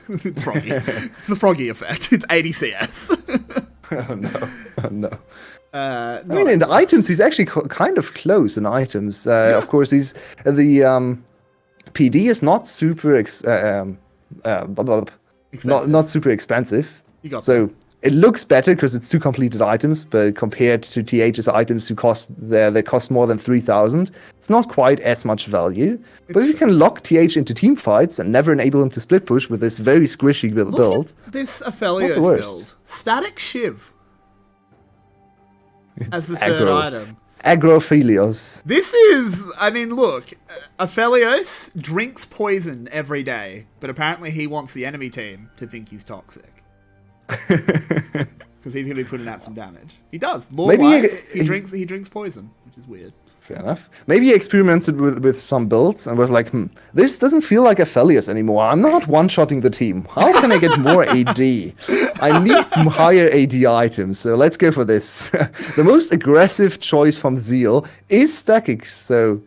It's Froggy. It's the Froggy effect. It's 80 CS. Oh no. Oh no. I mean, in the items, he's actually kind of close in items. Of course, he's the PD is not super not super expensive. So it looks better because it's 2 completed items, but compared to TH's items who cost more than 3,000, it's not quite as much value. But if you can lock TH into team fights and never enable him to split push with this very squishy build, this 𝗕𝗂𝗎𝗓 build. Static Shiv as the third item. 𝗕𝗓𝗓𝗏𝗓𝗏𝗔. This is, I mean, look, 𝗕𝗂𝗎𝗓 drinks poison every day, but apparently he wants the enemy team to think he's toxic. Because he's going to be putting out some damage. He does. Lore-wise, he drinks poison, which is weird. Fair enough. Maybe he experimented with some builds and was like, this doesn't feel like 𝗕𝗂𝗎𝗓 anymore. I'm not one-shotting the team. How can I get more AD? I need higher AD items, so let's go for this. The most aggressive choice from Zeal is Stackix, so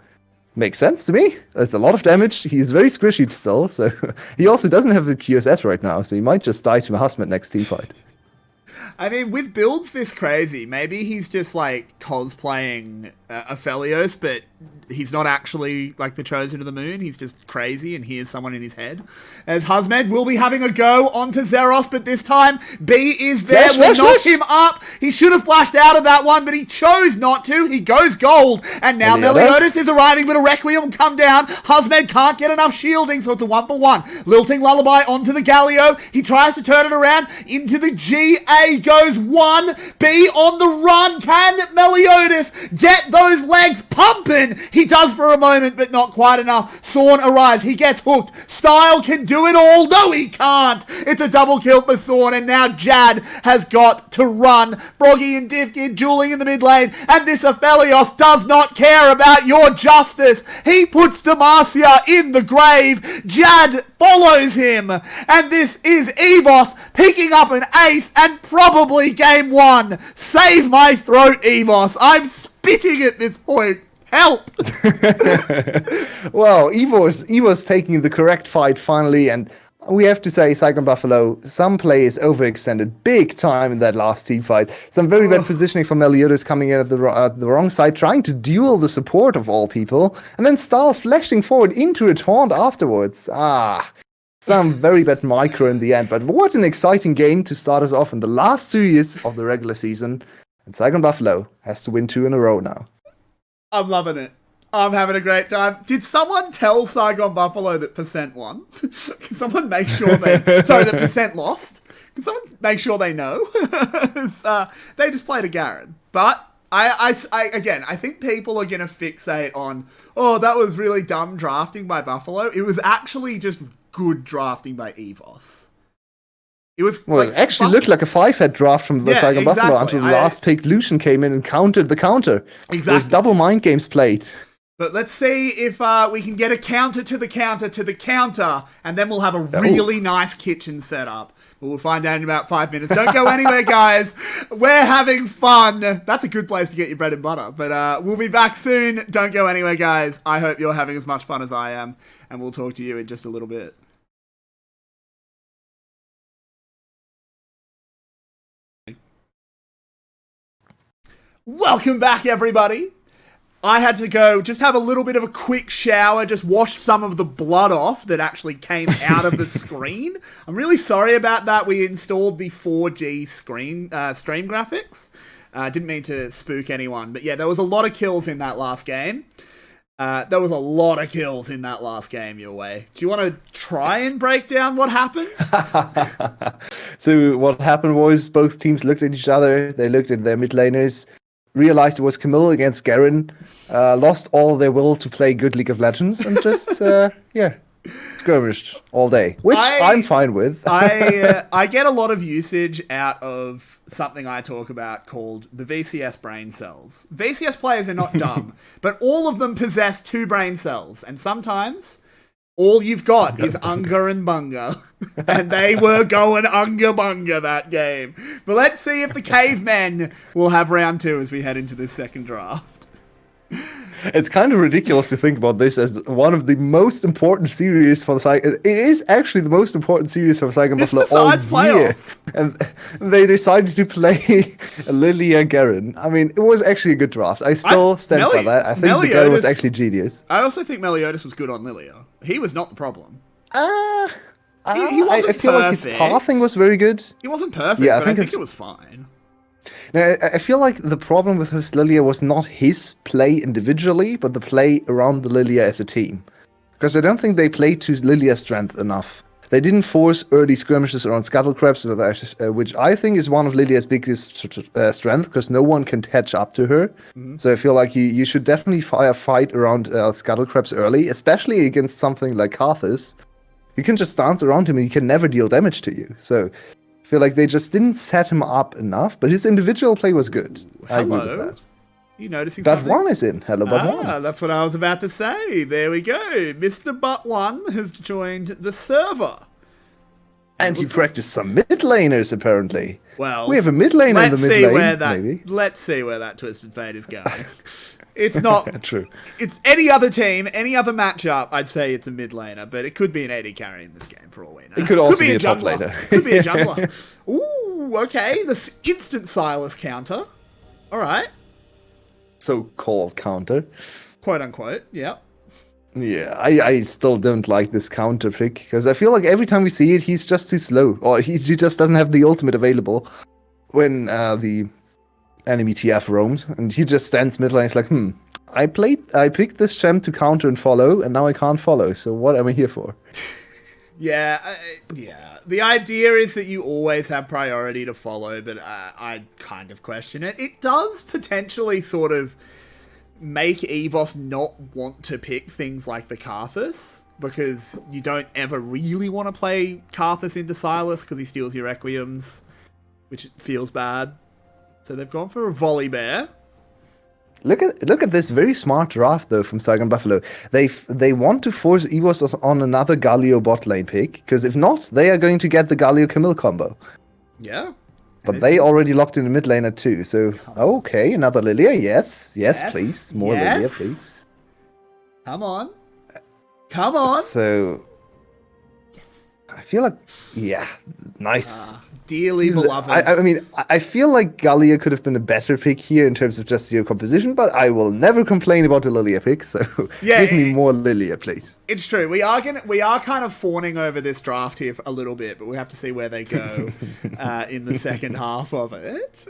makes sense to me. That's a lot of damage. He's very squishy still, so he also doesn't have the QSS right now, so he might just die to 𝗲𝗲 next team fight. I mean, with builds this crazy, maybe he's just like cosplaying 𝗕𝗂𝗎𝗓, but he's not actually like the Chosen of the Moon. He's just crazy and hears someone in his head. As 𝗲𝗲 will be having a go onto Zerros, but this time B is there. Will knock him up. He should have flashed out of that one, but he chose not to. He goes gold. And now 𝗕𝗂𝗎𝗓 is arriving, but a Requiem will come down. 𝗲𝗲 can't get enough shielding, so it's a 1-for-1. Lilting Lullaby onto the Galio. He tries to turn it around into the GA. Goes 1. B on the run. Can 𝗕𝗂𝗎𝗓 get those legs pumping? He does for a moment, but not quite enough. 𝗁 arrives. He gets hooked. Style can do it all. No, he can't. It's a double kill for 𝗁, and now Jad has got to run. 𝗏𝗏gy and 𝗕𝗂𝗎𝗓 dueling in the mid lane, and this 𝗕𝗂𝗎𝗓 does not care about your justice. He puts 𝗕𝗏𝗡cia in the grave. Jad follows him, and this is EVOS picking up an ace and probably game 1. Save my throat, EVOS. I'm spitting at this point. Help! Well, Evo's taking the correct fight finally, and we have to say, 𝗤𝗏𝗏𝗏, some players overextended big time in that last team fight. Some very bad positioning from 𝗕𝗂𝗧 coming in at the wrong side, trying to duel the support of all people, and then 𝗤𝗏 flashing forward into a taunt afterwards. Some very bad micro in the end, but what an exciting game to start us off in the last 2 years of the regular season. And 𝗤𝗏𝗏𝗏 has to win 2 in a row now. I'm loving it. I'm having a great time. Did someone tell 𝗤𝗏𝗏𝗏 that percent won? Can someone make sure that percent lost? Can someone make sure they know? They just played a Garen. But I think people are going to fixate on, that was really dumb drafting by Buffalo. It was actually just good drafting by EVOS. It actually looked like a 5-head draft from the 𝗤𝗏𝗏𝗏 until the last pick Lucian came in and countered the counter. Exactly. It was double mind games played. But let's see if we can get a counter to the counter to the counter, and then we'll have a really nice kitchen setup. We'll find out in about 5 minutes. Don't go anywhere, guys. We're having fun. That's a good place to get your bread and butter. But we'll be back soon. Don't go anywhere, guys. I hope you're having as much fun as I am, and we'll talk to you in just a little bit. Welcome back, everybody. I had to go just have a little bit of a quick shower, just wash some of the blood off that actually came out of the screen. I'm really sorry about that. We installed the 4G stream graphics. Didn't mean to spook anyone, but yeah, there was a lot of kills in that last game. Yulwei. Do you want to try and break down what happened? So what happened was both teams looked at each other. They looked at their mid laners, realized it was 𝗘𝗀𝗢𝗻 against Garen, lost all their will to play good League of Legends, and just, skirmished all day, which I'm fine with. I get a lot of usage out of something I talk about called the VCS brain cells. VCS players are not dumb, but all of them possess 2 brain cells, and sometimes all you've got is Unga and Bunga, and they were going Unga Bunga that game. But let's see if the cavemen will have round 2 as we head into this second draft. It's kind of ridiculous to think about this as one of the most important series for the 𝗤𝗏𝗏𝗏. It is actually the most important series for 𝗤𝗏𝗏𝗏 all year. And they decided to play Lilia Garen. I mean, it was actually a good draft. I still stand by that. I think the Garen was actually genius. I also think 𝗕𝗂𝗧 was good on Lilia. He was not the problem. I feel like his pathing was very good. He wasn't perfect, but I think it was fine. Now, I feel like the problem with his Lilia was not his play individually, but the play around the Lilia as a team. Because I don't think they played to Lilia's strength enough. They didn't force early skirmishes around 𝗬𝗏𝗏𝗏, which I think is one of Lilia's biggest strength, because no one can catch up to her. Mm-hmm. So I feel like you should definitely fight around 𝗬𝗏𝗏𝗏 early, especially against something like Karthus. You can just dance around him and he can never deal damage to you. So I feel like they just didn't set him up enough, but his individual play was good. I agree with that. You noticing something? But1 is in. Hello, But1. That's what I was about to say. There we go. Mr. But1 has joined the server. And he practiced some mid laners, apparently. Well, we have a mid laner in the mid lane, maybe. Let's see where that Twisted Fate is going. It's not true. It's any other team, any other matchup. I'd say it's a mid laner, but it could be an AD carry in this game for all we know. It could also be a top laner. Could be a jungler. Ooh, okay. The instant Sylas counter. All right. So-called counter. Quote unquote. Yeah. Yeah, I still don't like this counter pick because I feel like every time we see it, he's just too slow, or he just doesn't have the ultimate available when the enemy TF roams, and he just stands mid lane. He's like, I picked this gem to counter and follow, and now I can't follow. So what am I here for? Yeah. The idea is that you always have priority to follow, but I kind of question it. It does potentially sort of make EVOS not want to pick things like the Karthus, because you don't ever really want to play Karthus into Sylas because he steals your Requiems, which feels bad. So they've gone for a 𝗕𝗏𝗏𝗏. Look at this very smart draft though from 𝗤𝗏𝗏𝗏𝗏. They want to force EVOS on another Galio bot lane pick, because if not, they are going to get the Galio Camille combo. Yeah. But they already locked in the mid laner too, so okay, another Lilia, yes, please, more Lilia, please. Come on. Come on. So, I feel like, yeah, nice. Dearly beloved. I mean, I feel like Gallia could have been a better pick here in terms of just your composition, but I will never complain about the Lilia pick, so give me more Lilia, please. It's true. We are kind of fawning over this draft here a little bit, but we have to see where they go in the second half of it.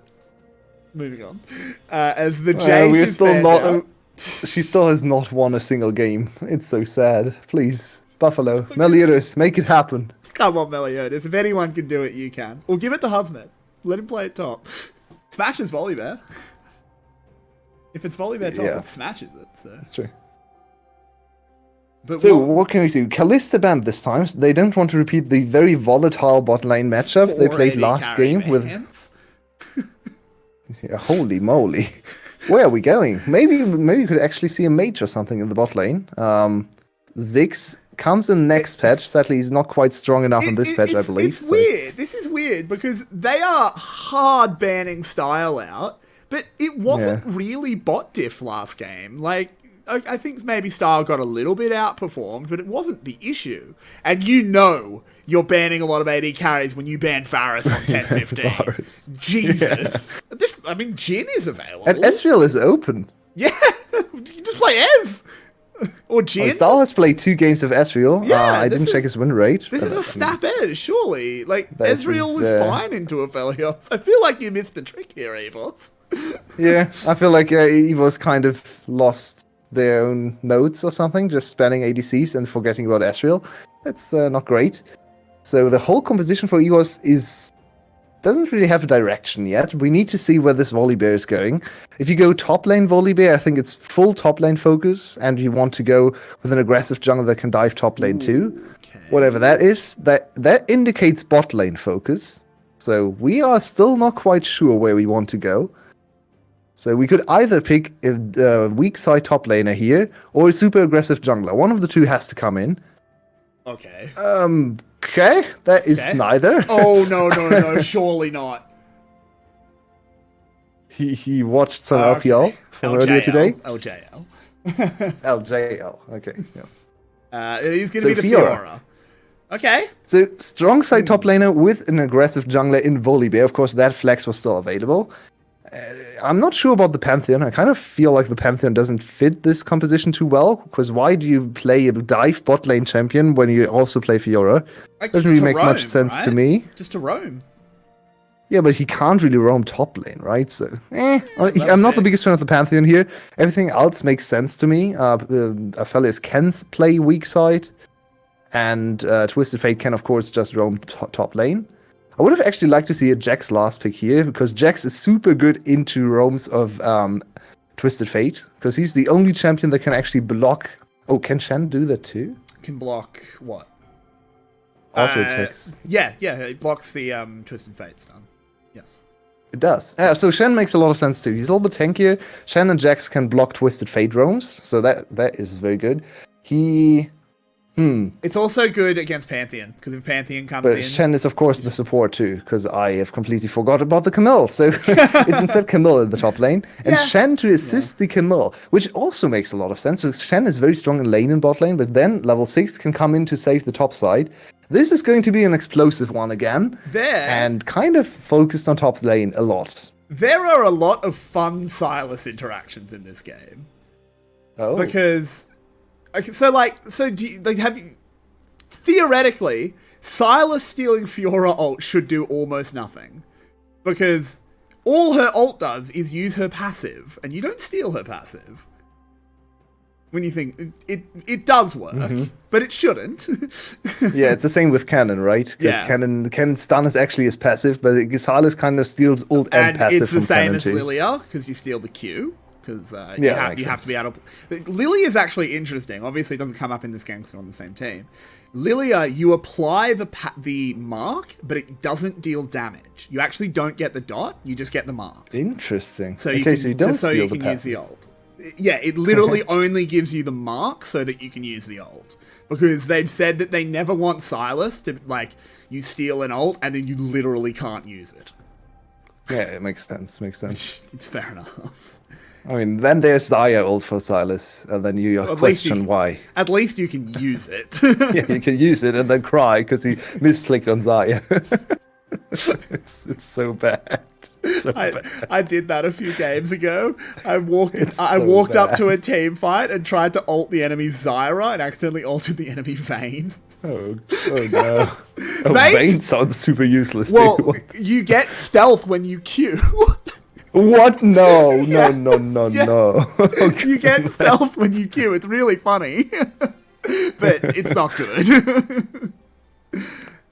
Moving on. As the Jace we're is still not... she still has not won a single game. It's so sad. Please, Buffalo, Meliodas, make it happen. Come on, Meliodas. If anyone can do it, you can. Or give it to 𝗧𝗲. Let him play it top. Smashes 𝗦𝗶𝗴. If it's 𝗦𝗶𝗴 top, it smashes it. So. That's true. But so what can we do? 𝗘𝗀𝗢𝗢 this time. They don't want to repeat the very volatile bot lane matchup they played last game with... yeah, holy moly. Where are we going? Maybe we could actually see a mage or something in the bot lane. Ziggs comes in next patch. Sadly, he's not quite strong enough in this patch, I believe. It's weird. This is weird because they are hard banning style out, but it wasn't really bot diff last game. Like, I think maybe style got a little bit outperformed, but it wasn't the issue. And you know you're banning a lot of AD carries when you ban Varus on 10-15. Jesus. I mean, Jhin is available. And Ezreal is open. Yeah. You just play Ez. Or Jhin. Style has played 2 games of Ezreal. I didn't check his win rate. This is a snap edge, surely. Like, Ezreal was fine into Aphelios. I feel like you missed a trick here, EVOS. Yeah, I feel like EVOS kind of lost their own notes or something, just spamming ADCs and forgetting about Ezreal. That's not great. So the whole composition for EVOS doesn't really have a direction yet. We need to see where this 𝗦𝗶𝗴 is going. If you go top lane 𝗦𝗶𝗴, I think it's full top lane focus, and you want to go with an aggressive jungle that can dive top lane too. Okay. Whatever that is, that indicates bot lane focus. So we are still not quite sure where we want to go. So we could either pick a weak side top laner here, or a super aggressive jungler. One of the two has to come in. Okay. Okay, that is neither. Oh, no, surely not. He watched some LPL from earlier today. LJL. LJL, okay. Yeah. It is going to be the Fiora. Okay. So, strong side top laner with an aggressive jungler in 𝗦𝗶𝗴. Of course, that flex was still available. I'm not sure about the Pantheon. I kind of feel like the Pantheon doesn't fit this composition too well, because why do you play a dive bot lane champion when you also play Fiora? Doesn't really make much sense to me. Just to roam. Yeah, but he can't really roam top lane, right? So, I'm not the biggest fan of the Pantheon here. Everything else makes sense to me. Aphelios can play weak side, and Twisted Fate can, of course, just roam top lane. I would have actually liked to see a Jax last pick here, because Jax is super good into roams of Twisted Fate, because he's the only champion that can actually block... Oh, can Shen do that too? Can block what? Auto attacks. Yeah, it blocks the Twisted Fate stun. Yes. It does. So Shen makes a lot of sense too. He's a little bit tankier. Shen and Jax can block Twisted Fate roams, so that is very good. It's also good against Pantheon, because if Pantheon comes in... But Shen is, of course, the support too, because I have completely forgot about the Camille. So it's instead Camille in the top lane, and Shen to assist the Camille, which also makes a lot of sense. So Shen is very strong in lane and bot lane, but then level 6 can come in to save the top side. This is going to be an explosive one again, and kind of focused on top lane a lot. There are a lot of fun Sylas interactions in this game. Oh. Because... Okay, have you... Theoretically, Sylas stealing Fiora ult should do almost nothing. Because all her ult does is use her passive, and you don't steal her passive. When you think... It does work, but it shouldn't. Yeah, it's the same with Cannon, right? Because Cannon stun is actually his passive, but Sylas kind of steals ult and passive from Cannon too. And it's the same as Lilia, because you steal the Q. Because you have to be able to... Lily is actually interesting. Obviously, it doesn't come up in this game because they're on the same team. Lilia, you apply the mark, but it doesn't deal damage. You actually don't get the dot, you just get the mark. Interesting. So you can use the ult. Yeah, it literally only gives you the mark so that you can use the ult. Because they've said that they never want Sylas to, you steal an ult, and then you literally can't use it. Yeah, it makes sense. Makes sense. It's fair enough. I mean, then there's Xayah ult for Sylas, and then you question why. At least you can use it. Yeah, you can use it and then cry because he misclicked on Xayah. it's so bad. I did that a few games ago. I walked up to a team fight and tried to ult the enemy Zyra and accidentally ulted the enemy Vayne. Oh no. Vayne sounds super useless. Well, too. you get stealth when you Q. What? No. Yeah. No. You get stealth when you Q. It's really funny. But it's not good.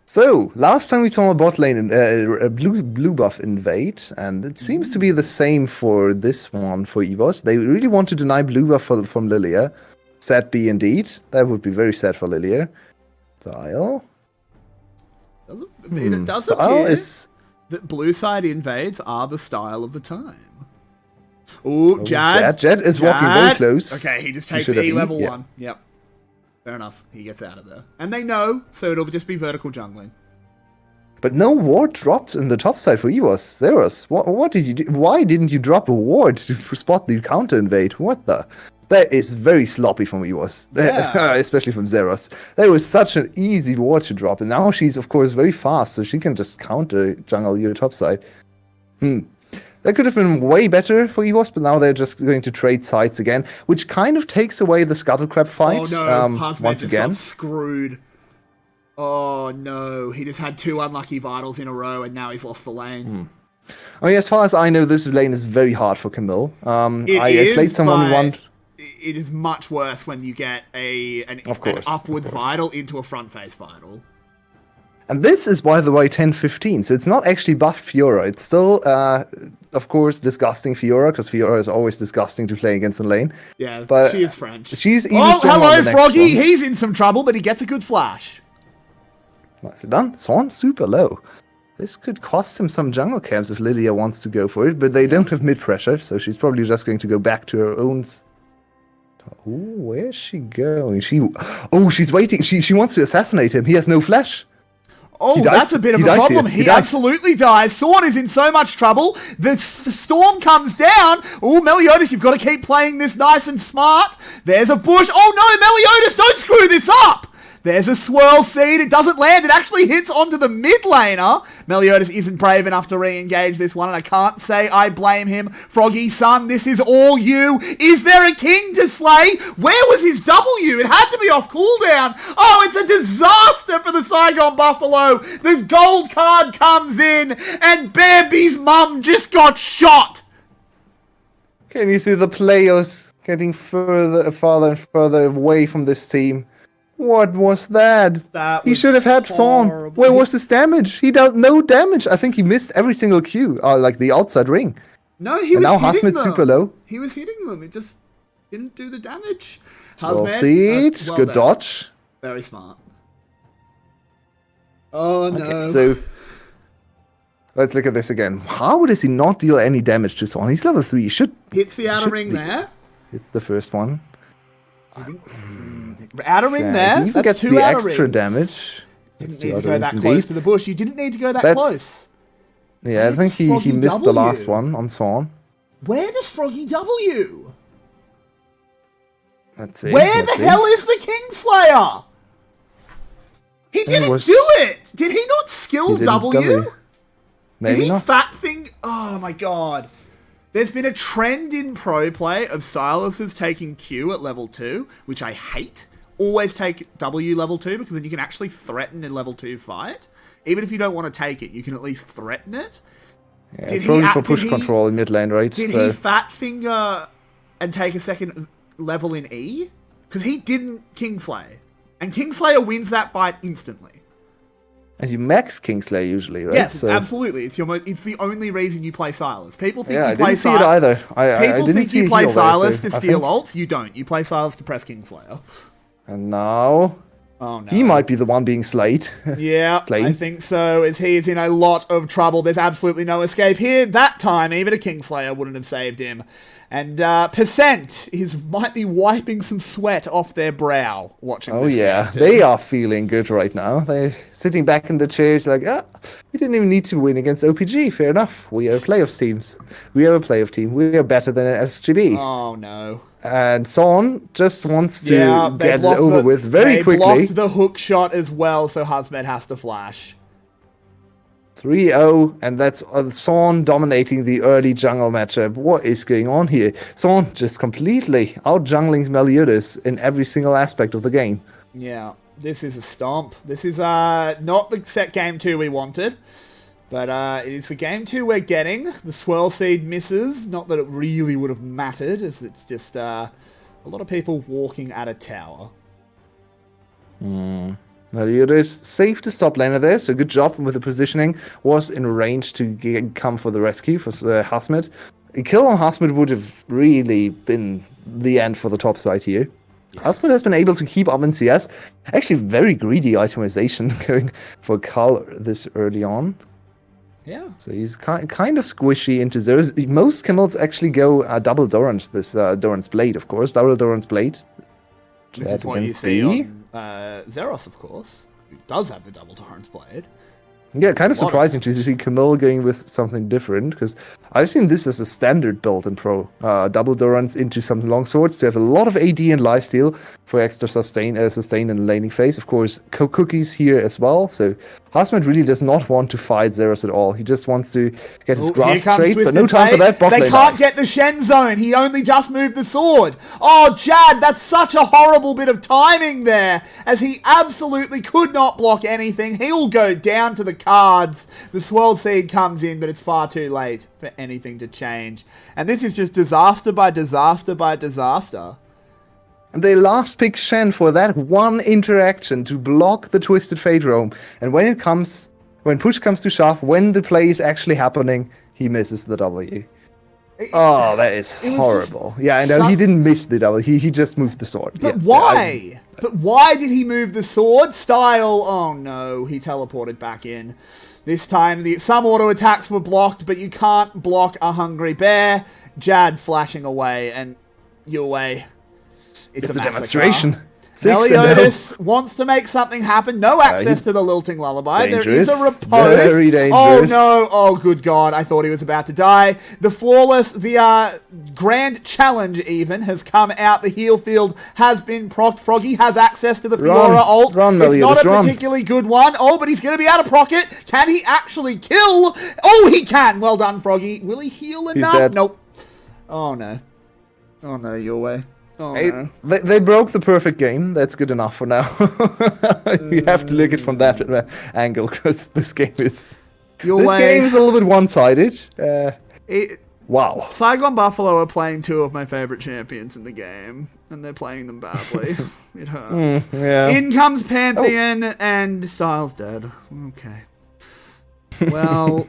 So, last time we saw a bot lane, a blue buff invade, and it seems to be the same for this one, for EVOS. They really want to deny blue buff from Lilia. Sad B indeed. That would be very sad for Lilia. Style. It does appear that blue side invades are the style of the time. Ooh, Jett is walking very close. Okay, he just takes E level 1. Yep. Fair enough. He gets out of there. And they know, so it'll just be vertical jungling. But no ward dropped in the top side for EVOS. Zeros, what did you do? Why didn't you drop a ward to spot the counter invade? What the? That is very sloppy from EVOS. Yeah. Especially from Zeros. That was such an easy ward to drop. And now she's, of course, very fast, so she can just counter jungle your top side. That could have been way better for EVOS, but now they're just going to trade sides again, which kind of takes away the 𝗬𝗏𝗏𝗏 fight. Oh no, once again. Got screwed. Oh no, he just had 2 unlucky vitals in a row, and now he's lost the lane. I mean, as far as I know, this lane is very hard for Camille. I played someone once. It is much worse when you get an upwards vital into a front face vital. And this is, by the way, 10-15, so it's not actually buffed Fiora. It's still, of course, disgusting Fiora, because Fiora is always disgusting to play against in lane. Yeah, but she is French. She's even hello, Froggy! He's in some trouble, but he gets a good flash. Nicely done. Swan's super low. This could cost him some jungle camps if Lilia wants to go for it, but they don't have mid pressure, so she's probably just going to go back to her own... Ooh, where's she going? She's waiting. She wants to assassinate him. He has no flash. Oh, that's a bit of a problem. He absolutely dies. Swan is in so much trouble. The storm comes down. Oh, 𝗕𝗏𝗧, you've got to keep playing this nice and smart. There's a bush. Oh no, 𝗕𝗏𝗧, don't screw this up. There's a swirl seed. It doesn't land. It actually hits onto the mid laner. 𝗕𝗏𝗧 isn't brave enough to re-engage this one, and I can't say I blame him. Froggy, son, this is all you. Is there a king to slay? Where was his W? It had to be off cooldown. Oh, it's a disaster for the Saigon Buffalo. The gold card comes in, and Bambi's mum just got shot. Can you see the players getting farther and further away from this team? What was that? He should have had Swarm. Where was his damage? He dealt no damage. I think he missed every single Q, like the outside ring. No, he was now hitting them. super low. He was hitting them. It just didn't do the damage. Well, seeds. Well good dodge. Very smart. Oh no. Okay, so let's look at this again. How does he not deal any damage to Swan? He's level 3. He should hits the outer ring there. It's the first one. Outer ring there. He even gets the extra damage. Didn't need to go that close to the bush. You didn't need to go that close. Yeah, I think he missed the last one on Swan. Where does Froggy W? Let's see. Where the hell is the Kingslayer? He didn't do it! Did he not skill W? Maybe Did he not. fat thing? Oh my god. There's been a trend in pro play of Sylas's taking Q at level 2, which I hate. Always take W level 2, because then you can actually threaten a level 2 fight. Even if you don't want to take it, you can at least threaten it. Yeah, it's probably for push control in mid lane, right? Did he fat finger and take a second level in E? Because he didn't Kingslay. And Kingslayer wins that fight instantly. And you max Kingslayer usually, right? Yes, absolutely. It's the only reason you play Sylas. People think you play I didn't see it either. People think you play Sylas to steal ults. You don't. You play Sylas to press Kingslayer. And now... Oh no. He might be the one being slayed. Yeah, Slain. I think so, as he is in a lot of trouble. There's absolutely no escape here. That time, even a Kingslayer wouldn't have saved him. And Percent might be wiping some sweat off their brow watching Oh this yeah, game too. they are feeling good right now. They're sitting back in the chairs like, we didn't even need to win against OPG. Fair enough. We are playoffs teams. We are a playoff team. We are better than an SGB. Oh no. And Son just wants to they get it blocked over with very quickly. They blocked the hook shot as well, so 𝗬𝗲 has to flash. 3-0, and that's Son dominating the early jungle matchup. What is going on here? Son just completely out-jungling 𝗦𝗫𝗓𝗔 in every single aspect of the game. Yeah, this is a stomp. This is not the set game 2 we wanted, but it is the game 2 we're getting. The swirl seed misses. Not that it really would have mattered, as it's just a lot of people walking at a tower. 𝗦𝗫𝗓𝗔 saved the top laner there, so good job with the positioning. Was in range to come for the rescue for 𝗬𝗏. A kill on 𝗬𝗏 would have really been the end for the top side here. Yeah. 𝗬𝗏 has been able to keep up in CS. Actually, very greedy itemization going for 𝗘𝗀𝗢 this early on. Yeah. So he's kind of squishy into zeros. Most Skimmels actually go double Doran's, this Doran's Blade, of course. Double Doran's Blade. Which is what you see on Zeros, of course. Who does have the double Doran's Blade. Yeah, kind of surprising to see 𝗘𝗀𝗢 going with something different, because I've seen this as a standard build in Pro. Double Doran's into some long swords to have a lot of AD and lifesteal for extra sustain in the laning phase. Of course, cookies here as well. So 𝗬𝗏 really does not want to fight Zeros at all. He just wants to get his grass trades, but no time for that. They can't get the Shen zone. He only just moved the sword. Oh, Jad, that's such a horrible bit of timing there, as he absolutely could not block anything. He'll go down to the cards. The swirl seed comes in, but it's far too late for anything to change. And this is just disaster by disaster by disaster. And they last pick Shen for that one interaction to block the Twisted Fate roam. And when push comes to shove, when the play is actually happening, he misses the W. Oh, that is horrible. Yeah, I know he didn't miss the W. He just moved the sword. But why? But why did he move the sword? Style. Oh no, he teleported back in. This time, some auto attacks were blocked, but you can't block a hungry bear. Jad flashing away, and Yulwei. It's a demonstration. 𝗦𝗫𝗓𝗔 wants to make something happen. No access to the lilting lullaby. Dangerous. There is a repose. Very dangerous. Oh no! Oh good God! I thought he was about to die. The flawless, the grand challenge even has come out. The heal field has been procced. Froggy has access to the Fiora ult. It's not a particularly good one. Oh, but he's going to be able to proc it. Can he actually kill? Oh, he can. Well done, Froggy. Will he heal enough? Dead. Nope. Oh no. Oh no, Yulwei. Oh, no. They broke the perfect game. That's good enough for now. You have to look at it from that angle, because this game is a little bit one-sided. Wow. Saigon Buffalo are playing two of my favorite champions in the game, and they're playing them badly. It hurts. Yeah. In comes Pantheon, and Styles dead. Okay. Well,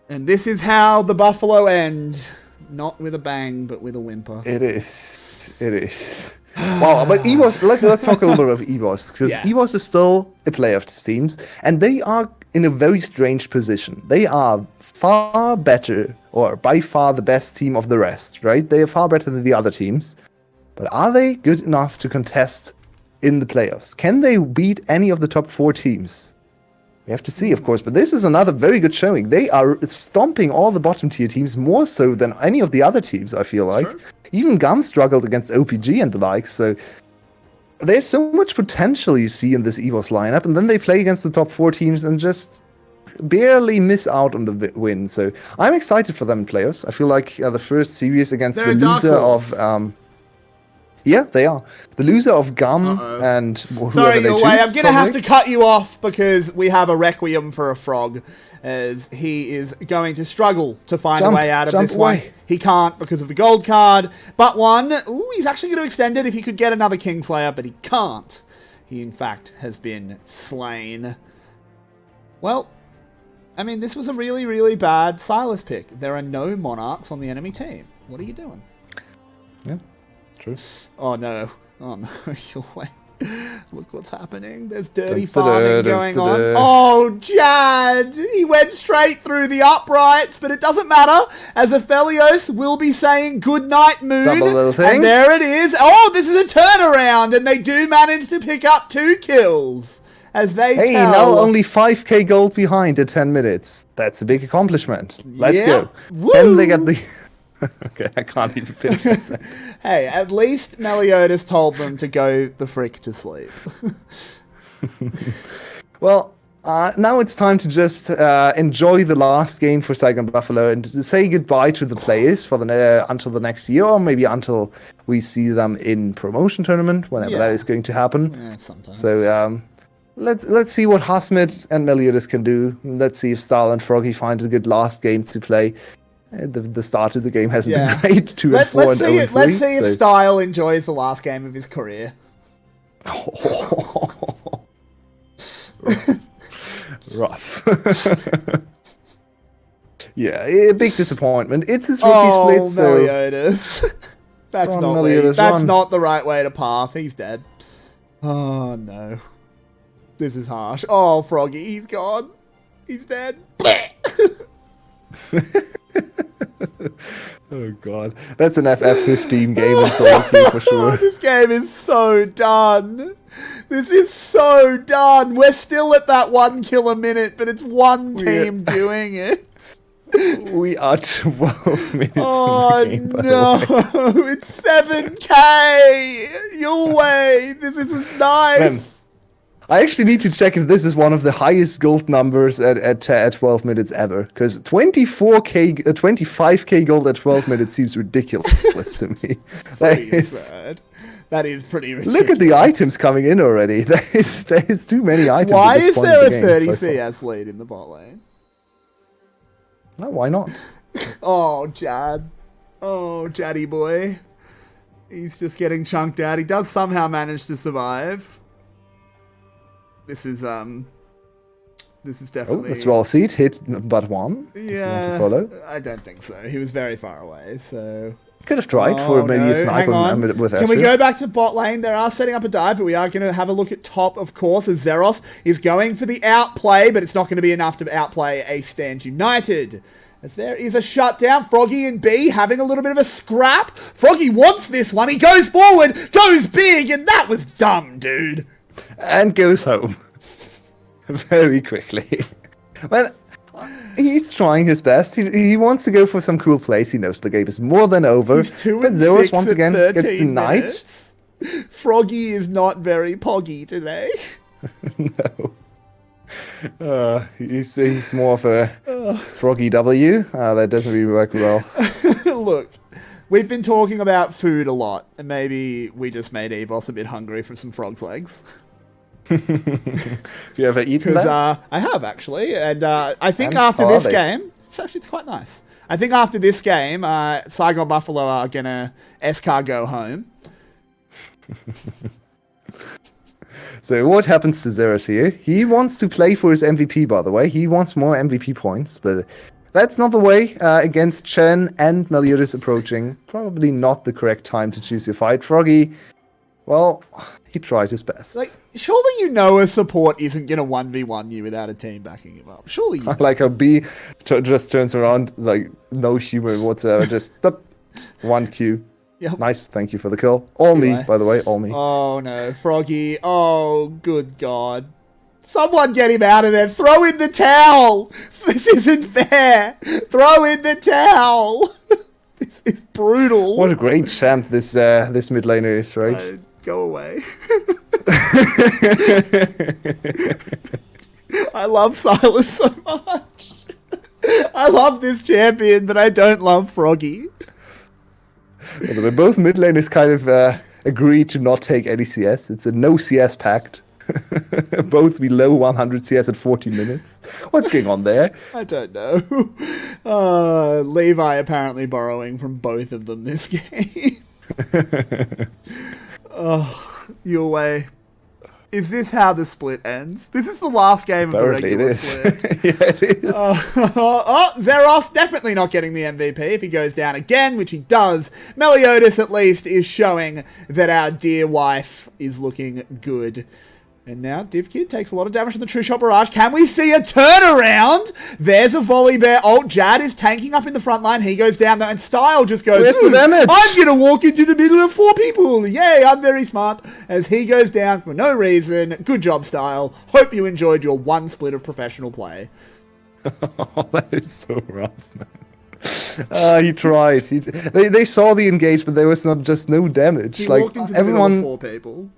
and this is how the Buffalo end. Not with a bang, but with a whimper. It is. It is. Wow, but EVOS, let's talk a little bit about EVOS, because EVOS is still a playoff team, and they are in a very strange position. They are far better, or by far the best team of the rest, right? They are far better than the other teams. But are they good enough to contest in the playoffs? Can they beat any of the top 4 teams? We have to see, of course, but this is another very good showing. They are stomping all the bottom tier teams more so than any of the other teams, I feel like. Sure. Even GAM struggled against OPG and the likes, so there's so much potential you see in this EVOS lineup, and then they play against the top 4 teams and just barely miss out on the win. So I'm excited for them in playoffs. I feel like the first series against the loser of... yeah, they are. The loser of GAM and whoever they choose. Sorry, I'm going to have to cut you off because we have a requiem for a frog, as he is going to struggle to find a way out of this one. He can't because of the gold card. But one, he's actually going to extend it if he could get another Kingslayer, but he can't. He, in fact, has been slain. Well, I mean, this was a really, really bad Sylas pick. There are no Monarchs on the enemy team. What are you doing? Yeah. True. Oh no. Oh no. Yulwei. Look what's happening. There's dirty farming going on. Oh, Jad! He went straight through the uprights, but it doesn't matter, as 𝗕𝗏𝗎𝗍 will be saying good night, moon. Double little thing. And there it is. Oh, this is a turnaround, and they do manage to pick up 2 kills. As they tell. Now only 5k gold behind at 10 minutes. That's a big accomplishment. Let's go. Woo. Then they get the... Okay, I can't even finish that. Hey, at least 𝗕𝗏𝗎𝗍 told them to go the frick to sleep. Well, now it's time to just enjoy the last game for Saigon Buffalo and to say goodbye to the players for until the next year, or maybe until we see them in promotion tournament, whenever that is going to happen. Yeah, sometime. So let's see what 𝗲𝗏𝗏 and 𝗕𝗏𝗎𝗍 can do. Let's see if 𝗧𝗏 and 𝗏𝗏𝗏𝗏 find a good last game to play. The start of the game hasn't been great. 2-4 and 0-3. Let's see if 𝗧𝗏 enjoys the last game of his career. Rough. Yeah, a big disappointment. It's his rookie split, so... 𝗕𝗏𝗎𝗍. That's not the right way to path. He's dead. Oh, no. This is harsh. Oh, Froggy, he's gone. He's dead. Oh god, that's an FF15 game in solo queue for sure. This game is so done. This is so done. We're still at that 1 kill a minute, but it's one team doing it. We are 12 minutes Oh in the game, no, it's 7k! Yulwei, this is nice. Man, I actually need to check if this is one of the highest gold numbers at 12 minutes ever, because 25k gold at 12 minutes seems ridiculous to me. That is pretty ridiculous. Look at the items coming in already. There is too many items. Why at this is point there in a the game 30 so far. CS lead in the bot lane? No, why not? Oh, Jad. Oh, Jaddy boy. He's just getting chunked out. He does somehow manage to survive. This is definitely... Oh, the swell seat hit but one. Yeah, follow. I don't think so. He was very far away, so... Could have tried for maybe a sniper with Can we go back to bot lane? They are setting up a dive, but we are going to have a look at top, of course, as 𝗲𝗏 is going for the outplay, but it's not going to be enough to outplay a Stand United. As there is a shutdown, Froggy and B having a little bit of a scrap. Froggy wants this one. He goes forward, goes big, and that was dumb, dude. And goes home. Very quickly. Well, he's trying his best. He wants to go for some cool plays. He knows the game is more than over. He's 2 but and 𝗲𝗏 6 once at again 13 gets denied. minutes. Froggy is not very poggy today. No. He's more of a Froggy W. That doesn't really work well. Look, we've been talking about food a lot, and maybe we just made 𝗲𝗏 a bit hungry for some frog's legs. Have you ever eaten that? I have, actually, and I think after this game, it's quite nice. I think after this game, Saigon Buffalo are going to 𝗬𝗏𝗏 go home. So what happens to 𝗲𝗏 here? He wants to play for his MVP, by the way. He wants more MVP points, but that's not the way against Chen and 𝗕𝗏𝗎𝗍 approaching. Probably not the correct time to choose your fight. Froggy, well, he tried his best. Like, surely you know a support isn't going to 1v1 you without a team backing him up. Surely you Like how B just turns around, like, no humor whatsoever. Just, 1Q. Yep. Nice, thank you for the kill. All me, by the way, all me. Oh no, Froggy. Oh, good God. Someone get him out of there. Throw in the towel. This isn't fair. Throw in the towel. This is brutal. What a great champ this mid laner is, right? Go away. I love Silas so much. I love this champion, but I don't love Froggy. Well, both mid laners kind of agreed to not take any CS. It's a no CS pact. Both below 100 CS at 14 minutes. What's going on there? I don't know. Levi apparently borrowing from both of them this game. Oh, Yulwei. Is this how the split ends? This is the last game Apparently of the regular it is. split. Yeah, it is. 𝗳𝘂𝗧 definitely not getting the MVP if he goes down again, which he does. 𝗕𝘂𝗧 at least is showing that our dear wife is looking good. And now 𝗕𝘂𝗧 takes a lot of damage from the True Shot Barrage. Can we see a turnaround? There's a VolleyBear ult. 𝗏𝗏 is tanking up in the front line. He goes down there, and Style just goes, where's the damage? I'm going to walk into the middle of 4 people. Yay, I'm very smart. As he goes down for no reason. Good job, Style. Hope you enjoyed your one split of professional play. That is so rough, man. He tried. They saw the engagement. There was just no damage. He like walked into the everyone, middle of 4 people.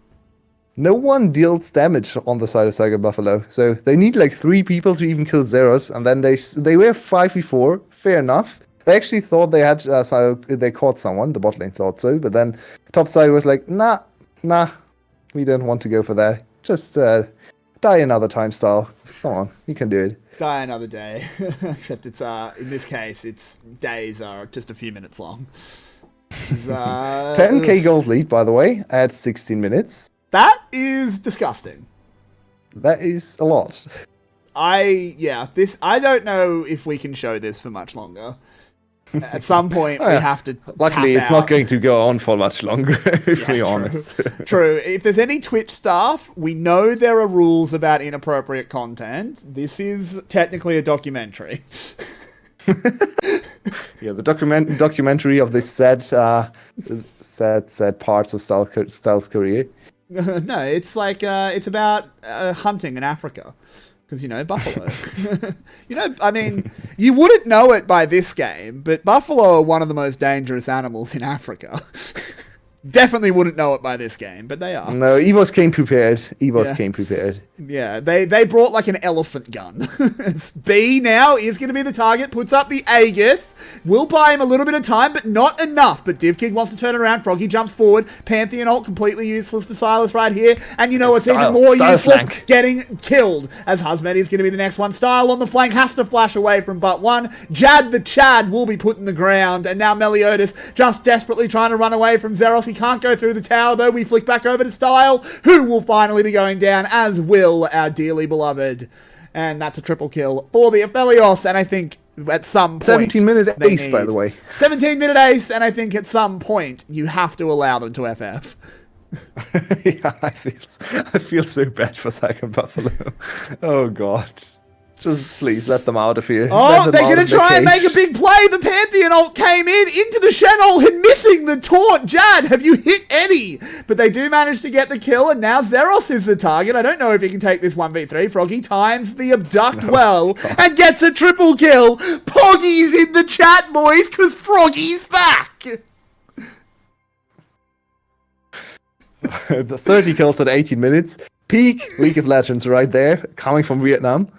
No one deals damage on the side of 𝗬𝗪𝗏𝗧, so they need like 3 people to even kill 𝗬𝗏s, and then they were 5v4. Fair enough. They actually thought they had they caught someone. The bot lane thought so, but then top side was like, nah, we don't want to go for that. Just die another time, Style. Come on, you can do it. Die another day. Except it's in this case, its days are just a few minutes long. 10k gold lead, by the way, at 16 minutes. That is disgusting. That is a lot. I don't know if we can show this for much longer. At some point, we have to. Luckily, it's not going to go on for much longer, if we're honest. True. If there's any Twitch staff, we know there are rules about inappropriate content. This is technically a documentary. Yeah, the documentary of this sad parts of Style's career. No, it's like it's about hunting in Africa, because buffalo. I mean, you wouldn't know it by this game, but buffalo are one of the most dangerous animals in Africa. Definitely wouldn't know it by this game, but they are. No, 𝗕𝗂𝗧 came prepared. 𝗕𝗂𝗧 came prepared. Yeah, they brought like an elephant gun. B now is going to be the target, puts up the Aegis. Will buy him a little bit of time, but not enough. But 𝗕𝘂𝗧 wants to turn around. Froggy jumps forward. Pantheon ult completely useless to Silas right here. And you know what's even more useless? Flank. Getting killed. As 𝗬𝗪 is going to be the next one. Style on the flank has to flash away from but one. 𝗏𝗏 the Chad will be put in the ground. And now 𝗕𝘂𝗧 just desperately trying to run away from 𝗳𝗏. He can't go through the tower though. We flick back over to Style, who will finally be going down, as will our dearly beloved. And that's a triple kill for the 𝗕𝗪𝗏𝗧. And I think at some point... 17-minute ace, by the way. 17-minute ace, and I think at some point you have to allow them to FF. Yeah, I feel so bad for 𝗬𝗪𝗏𝗏𝗏. Oh, God. Just please let them out of here. Oh, they're going to try and make a big play. The Pantheon ult came into the Shen ult and missing the taunt. 𝗏𝗏, have you hit any? But they do manage to get the kill, and now 𝗳𝗏 is the target. I don't know if he can take this 1v3. Froggy times the abduct and gets a triple kill. Poggy's in the chat, boys, because Froggy's back. The 30 kills at 18 minutes. Peak League of Legends right there, coming from Vietnam.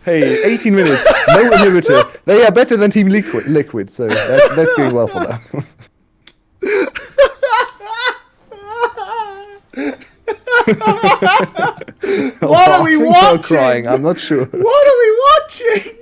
Hey, 18 minutes, no inhibitor. They are better than Team Liquid, so that's going well for them. What are we watching? Crying, I'm not sure. What are we watching?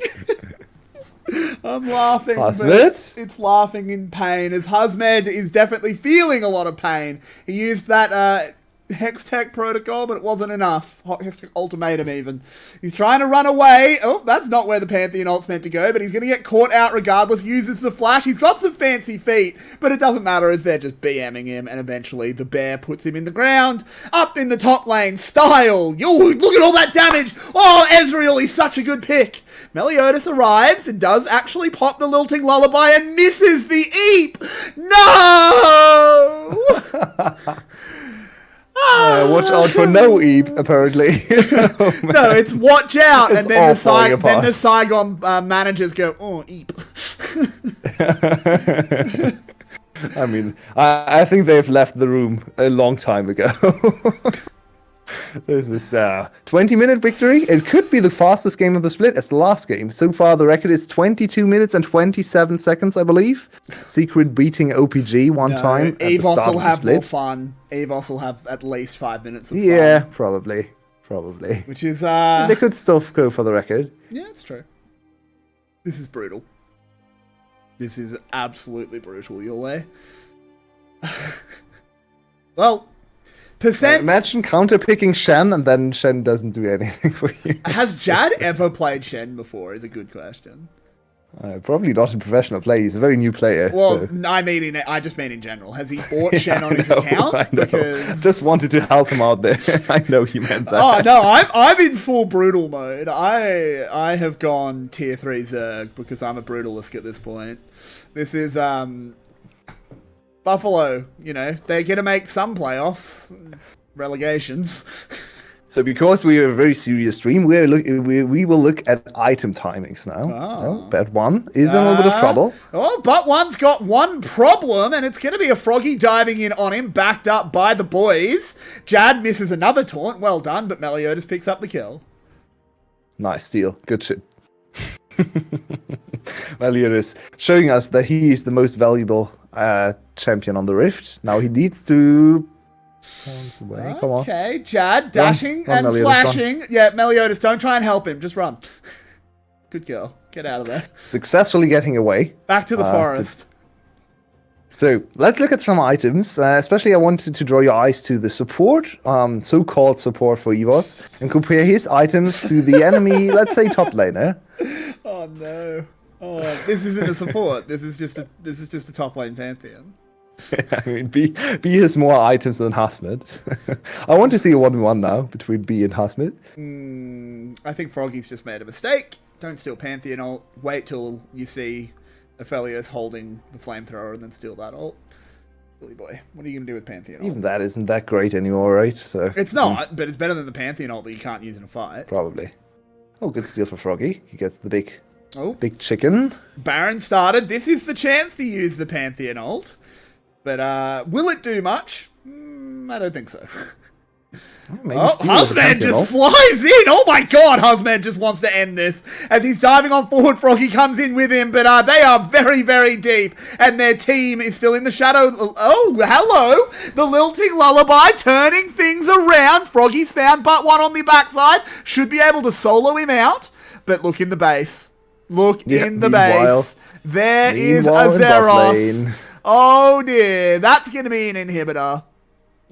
I'm laughing, but it's laughing in pain, as 𝗬𝗪 is definitely feeling a lot of pain. He used that Hextech protocol, but it wasn't enough. Hextech ultimatum even. He's trying to run away. Oh, that's not where the Pantheon ult's meant to go, but he's going to get caught out regardless. Uses the flash. He's got some fancy feet, but it doesn't matter as they're just BMing him, and eventually the bear puts him in the ground. Up in the top lane, Style. Yo, look at all that damage. Oh, Ezreal, he's such a good pick. 𝗕𝘂𝗧 arrives and does actually pop the lilting lullaby and misses the eep. No! Watch out for no eep, apparently. Oh, no, it's watch out, it's and then the Saigon managers go, oh, eep. I mean, I think they've left the room a long time ago. This is 20-minute victory. It could be the fastest game of the split as the last game. So far, the record is 22 minutes and 27 seconds, I believe. Secret beating OPG one time at the start of the split. More fun. 𝗕𝗏𝗧 will have at least 5 minutes of fun. Yeah, probably. Which is... They could still go for the record. Yeah, it's true. This is brutal. This is absolutely brutal, Yulwei. Well, percent... Imagine counter-picking Shen, and then Shen doesn't do anything for you. Has Jad ever played Shen before is a good question. Probably not in professional play. He's a very new player. Well, so. I just mean in general. Has he bought Shen on his account? I know. Because... Just wanted to help him out there. I know you meant that. Oh no, I'm in full brutal mode. I have gone tier 3 Zerg because I'm a brutalist at this point. This is Buffalo. You know, they're gonna make some playoffs, relegations. So because we are a very serious stream, we will look at item timings now. Oh. Bet1 is in a little bit of trouble. Oh, but one's got one problem, and it's going to be a Froggy diving in on him, backed up by the boys. Jad misses another taunt. Well done, but 𝗕𝗂𝗧 picks up the kill. Nice steal. Good shit. 𝗕𝗂𝗧 showing us that he is the most valuable champion on the Rift. Now he needs to... Away. Come on. Okay, Jad dashing run, and 𝗕𝗂𝗧, flashing. Yeah, 𝗕𝗂𝗧, don't try and help him. Just run. Good girl. Get out of there. Successfully getting away. Back to the forest. So let's look at some items. Especially I wanted to draw your eyes to the support, so-called support for EVOS, and compare his items to the enemy, let's say top laner. Oh no. Oh, this isn't a support. This is just a top lane pantheon. I mean, B has more items than 𝗂𝗏. I want to see a 1v1 now between B and 𝗂𝗏. I think Froggy's just made a mistake. Don't steal Pantheon ult. Wait till you see 𝗕𝗏𝗧 holding the flamethrower and then steal that ult. Billy boy, what are you going to do with Pantheon ult? Even that isn't that great anymore, right? So it's not, but it's better than the Pantheon ult that you can't use in a fight. Probably. Oh, good steal for Froggy. He gets the big chicken. Baron started. This is the chance to use the Pantheon ult. But will it do much? I don't think so. 𝗂𝗏𝗧 just flies in. Oh my god, 𝗂𝗏𝗧 just wants to end this. As he's diving on forward, Froggy comes in with him, but they are very, very deep. And their team is still in the shadow. Oh, hello. The lilting lullaby turning things around. Froggy's found but one on the backside. Should be able to solo him out. But look in the base. Look in the base. There is a 𝗓𝗏𝗧. Oh dear, that's going to be an inhibitor.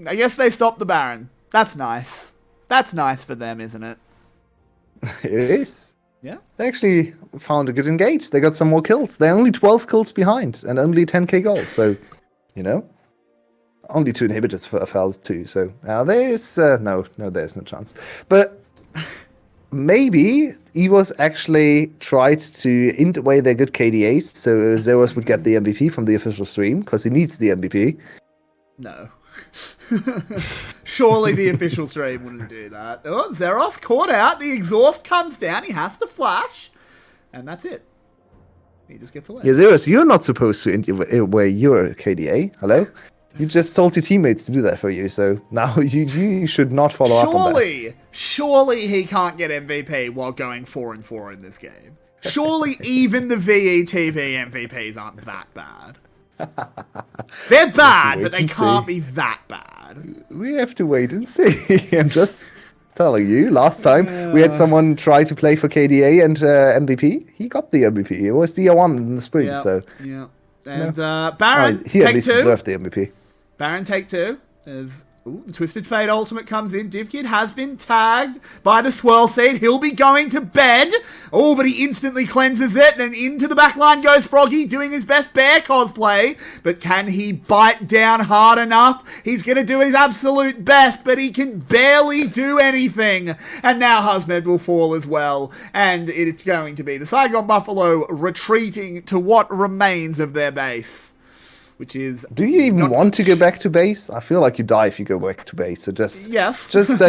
I guess they stopped the Baron. That's nice. That's nice for them, isn't it? It is. Yeah. They actually found a good engage. They got some more kills. They're only 12 kills behind and only 10k gold. So, you know, only 2 inhibitors for 𝗓𝗏𝗧 too. So there's no, there's no chance. But maybe EVOS actually tried to int away their good KDAs, so 𝗬𝗎 would get the MVP from the official stream, because he needs the MVP. No. Surely the official stream wouldn't do that. Oh, 𝗬𝗎 caught out, the exhaust comes down, he has to flash, and that's it. He just gets away. Yeah, 𝗬𝗎, you're not supposed to int away your KDA. Hello? You just told your teammates to do that for you, so now you should not follow up on that. Surely he can't get MVP while going 4-4 in this game. Surely even the VETV MVPs aren't that bad. They're bad, but they can't be that bad. We have to wait and see. I'm just telling you, last time we had someone try to play for KDA and MVP. He got the MVP. It was DR1 in the spring, so... Yeah. And Baron, he at least deserved the MVP. Baron take 2 as the Twisted Fate ultimate comes in. 𝗕𝗂𝗧 has been tagged by the swirl seed. He'll be going to bed. Oh, but he instantly cleanses it. And into the back line goes Froggy, doing his best bear cosplay. But can he bite down hard enough? He's going to do his absolute best, but he can barely do anything. And now 𝗂𝗏𝗧 will fall as well. And it's going to be the Saigon Buffalo retreating to what remains of their base. Which is... Do you even want to go back to base? I feel like you die if you go back to base. So just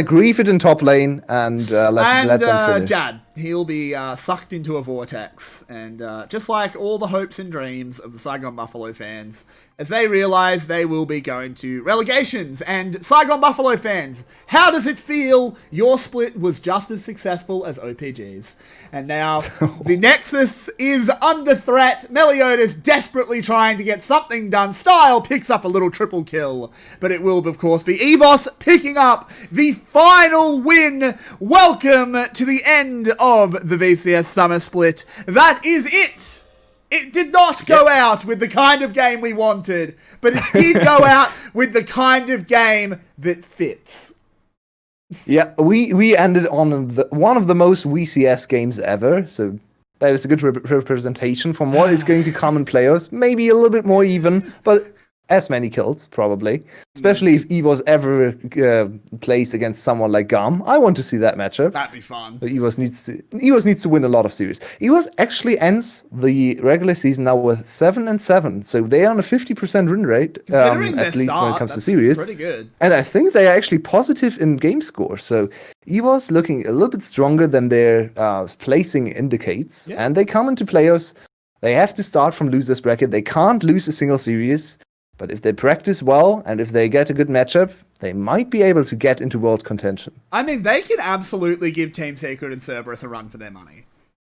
grief it in top lane and let them finish. Jad, he'll be sucked into a vortex. And just like all the hopes and dreams of the Saigon Buffalo fans, as they realize they will be going to relegations. And Saigon Buffalo fans, how does it feel? Your split was just as successful as OPG's. And now the Nexus is under threat. 𝗕𝗏𝗧 desperately trying to get something done. Style picks up a little triple kill. But it will, of course, be EVOS picking up the final win. Welcome to the end of the VCS Summer Split. That is it It did not go out with the kind of game we wanted, but it did go out with the kind of game that fits. Yeah, we ended on one of the most VCS games ever, so that is a good representation from what is going to come in playoffs. Maybe a little bit more even, but as many kills, probably. Especially if EVOS ever plays against someone like 𝗂𝗄𝗃. I want to see that matchup. That'd be fun. But EVOS needs to win a lot of series. EVOS actually ends the regular season now with 7-7, so they are on a 50% win rate, at least when it comes to series. Pretty good. And I think they are actually positive in game score. So EVOS looking a little bit stronger than their placing indicates. Yeah. And they come into playoffs. They have to start from losers bracket. They can't lose a single series. But if they practice well and if they get a good matchup, they might be able to get into world contention. I mean, they can absolutely give Team Secret and Cerberus a run for their money.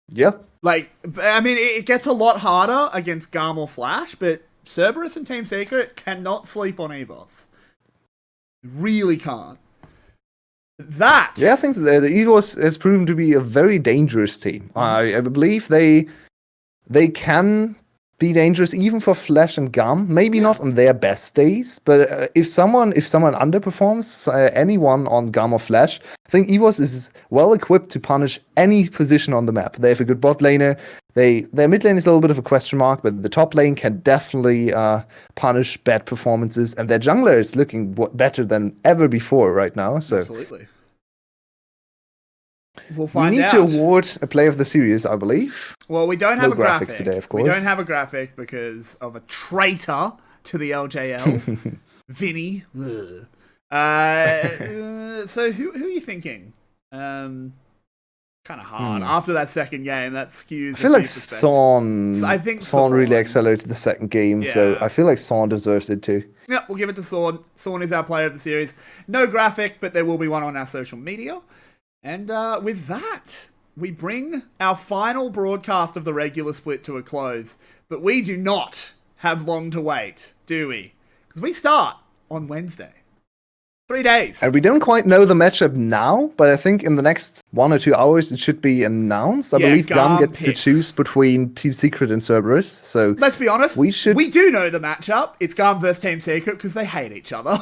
Yeah. Like, I mean, it gets a lot harder against 𝗂𝗄𝗃 or Flash, but Cerberus and Team Secret cannot sleep on EVOS. Really can't. That... Yeah, I think the EVOS has proven to be a very dangerous team. I believe they can be dangerous even for Flash and 𝗂𝗄𝗃. Maybe not on their best days, but if someone underperforms anyone on 𝗂𝗄𝗃 or Flash, I think EVOS is well equipped to punish any position on the map. They have a good bot laner. Their mid lane is a little bit of a question mark, but the top lane can definitely punish bad performances, and their jungler is looking better than ever before right now. So absolutely. We'll find we need out. to award a play of the series, I believe. Well, we don't have a graphic today, of course. We don't have a graphic because of a traitor to the LJL, Vinnie. So who are you thinking? Kind of hard. After that second game, that skews. I feel like 𝗓𝗂 really accelerated the second game, so I feel like 𝗓𝗂 deserves it too. Yeah, we'll give it to 𝗓𝗂. 𝗓𝗂 is our player of the series. No graphic, but there will be one on our social media. And with that, we bring our final broadcast of the regular split to a close. But we do not have long to wait, do we? Because we start on Wednesday. 3 days. And we don't quite know the matchup now, but I think in the next 1 or 2 hours it should be announced. I believe 𝗂𝗄𝗃 gets to choose between Team Secret and Cerberus. So let's be honest, we do know the matchup. It's 𝗂𝗄𝗃 versus Team Secret because they hate each other.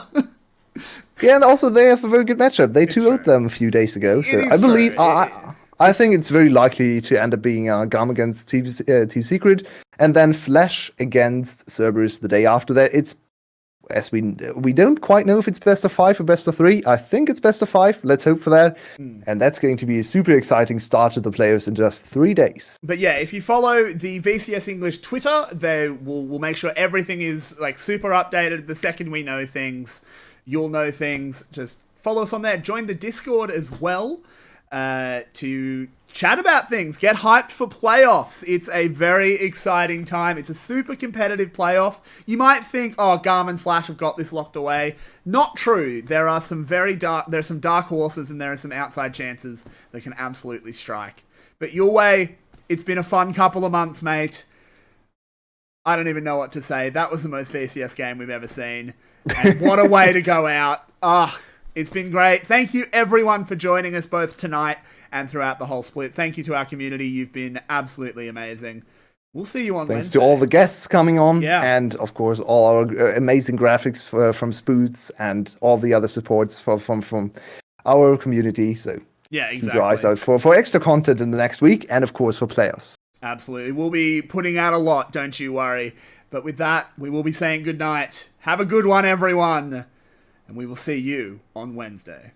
Yeah, and also they have a very good matchup. They 2-0'd them a few days ago. So I believe, I think it's very likely to end up being 𝗂𝗄𝗃 against Team Secret, and then Flash against Cerberus the day after that. It's, as we don't quite know if it's best of 5 or best of 3. I think it's best of 5. Let's hope for that. And that's going to be a super exciting start to the playoffs in just 3 days. But yeah, if you follow the VCS English Twitter, we'll make sure everything is like super updated. The second we know things, you'll know things. Just follow us on there. Join the Discord as well to chat about things. Get hyped for playoffs. It's a very exciting time. It's a super competitive playoff. You might think, oh, 𝗂𝗄𝗃 and Flash have got this locked away. Not true. There are some dark horses, and there are some outside chances that can absolutely strike. But Yulwei, it's been a fun couple of months, mate. I don't even know what to say. That was the most VCS game we've ever seen. And what a way to go out. It's been great. Thank you, everyone, for joining us both tonight and throughout the whole split. Thank you to our community. You've been absolutely amazing. We'll see you on Wednesday. Thanks to all the guests coming on. Yeah. And, of course, all our amazing graphics from Spoods and all the other supports from our community. So yeah, exactly. Keep your eyes out for extra content in the next week and, of course, for playoffs. Absolutely. We'll be putting out a lot, don't you worry. But with that, we will be saying goodnight. Have a good one, everyone. And we will see you on Wednesday.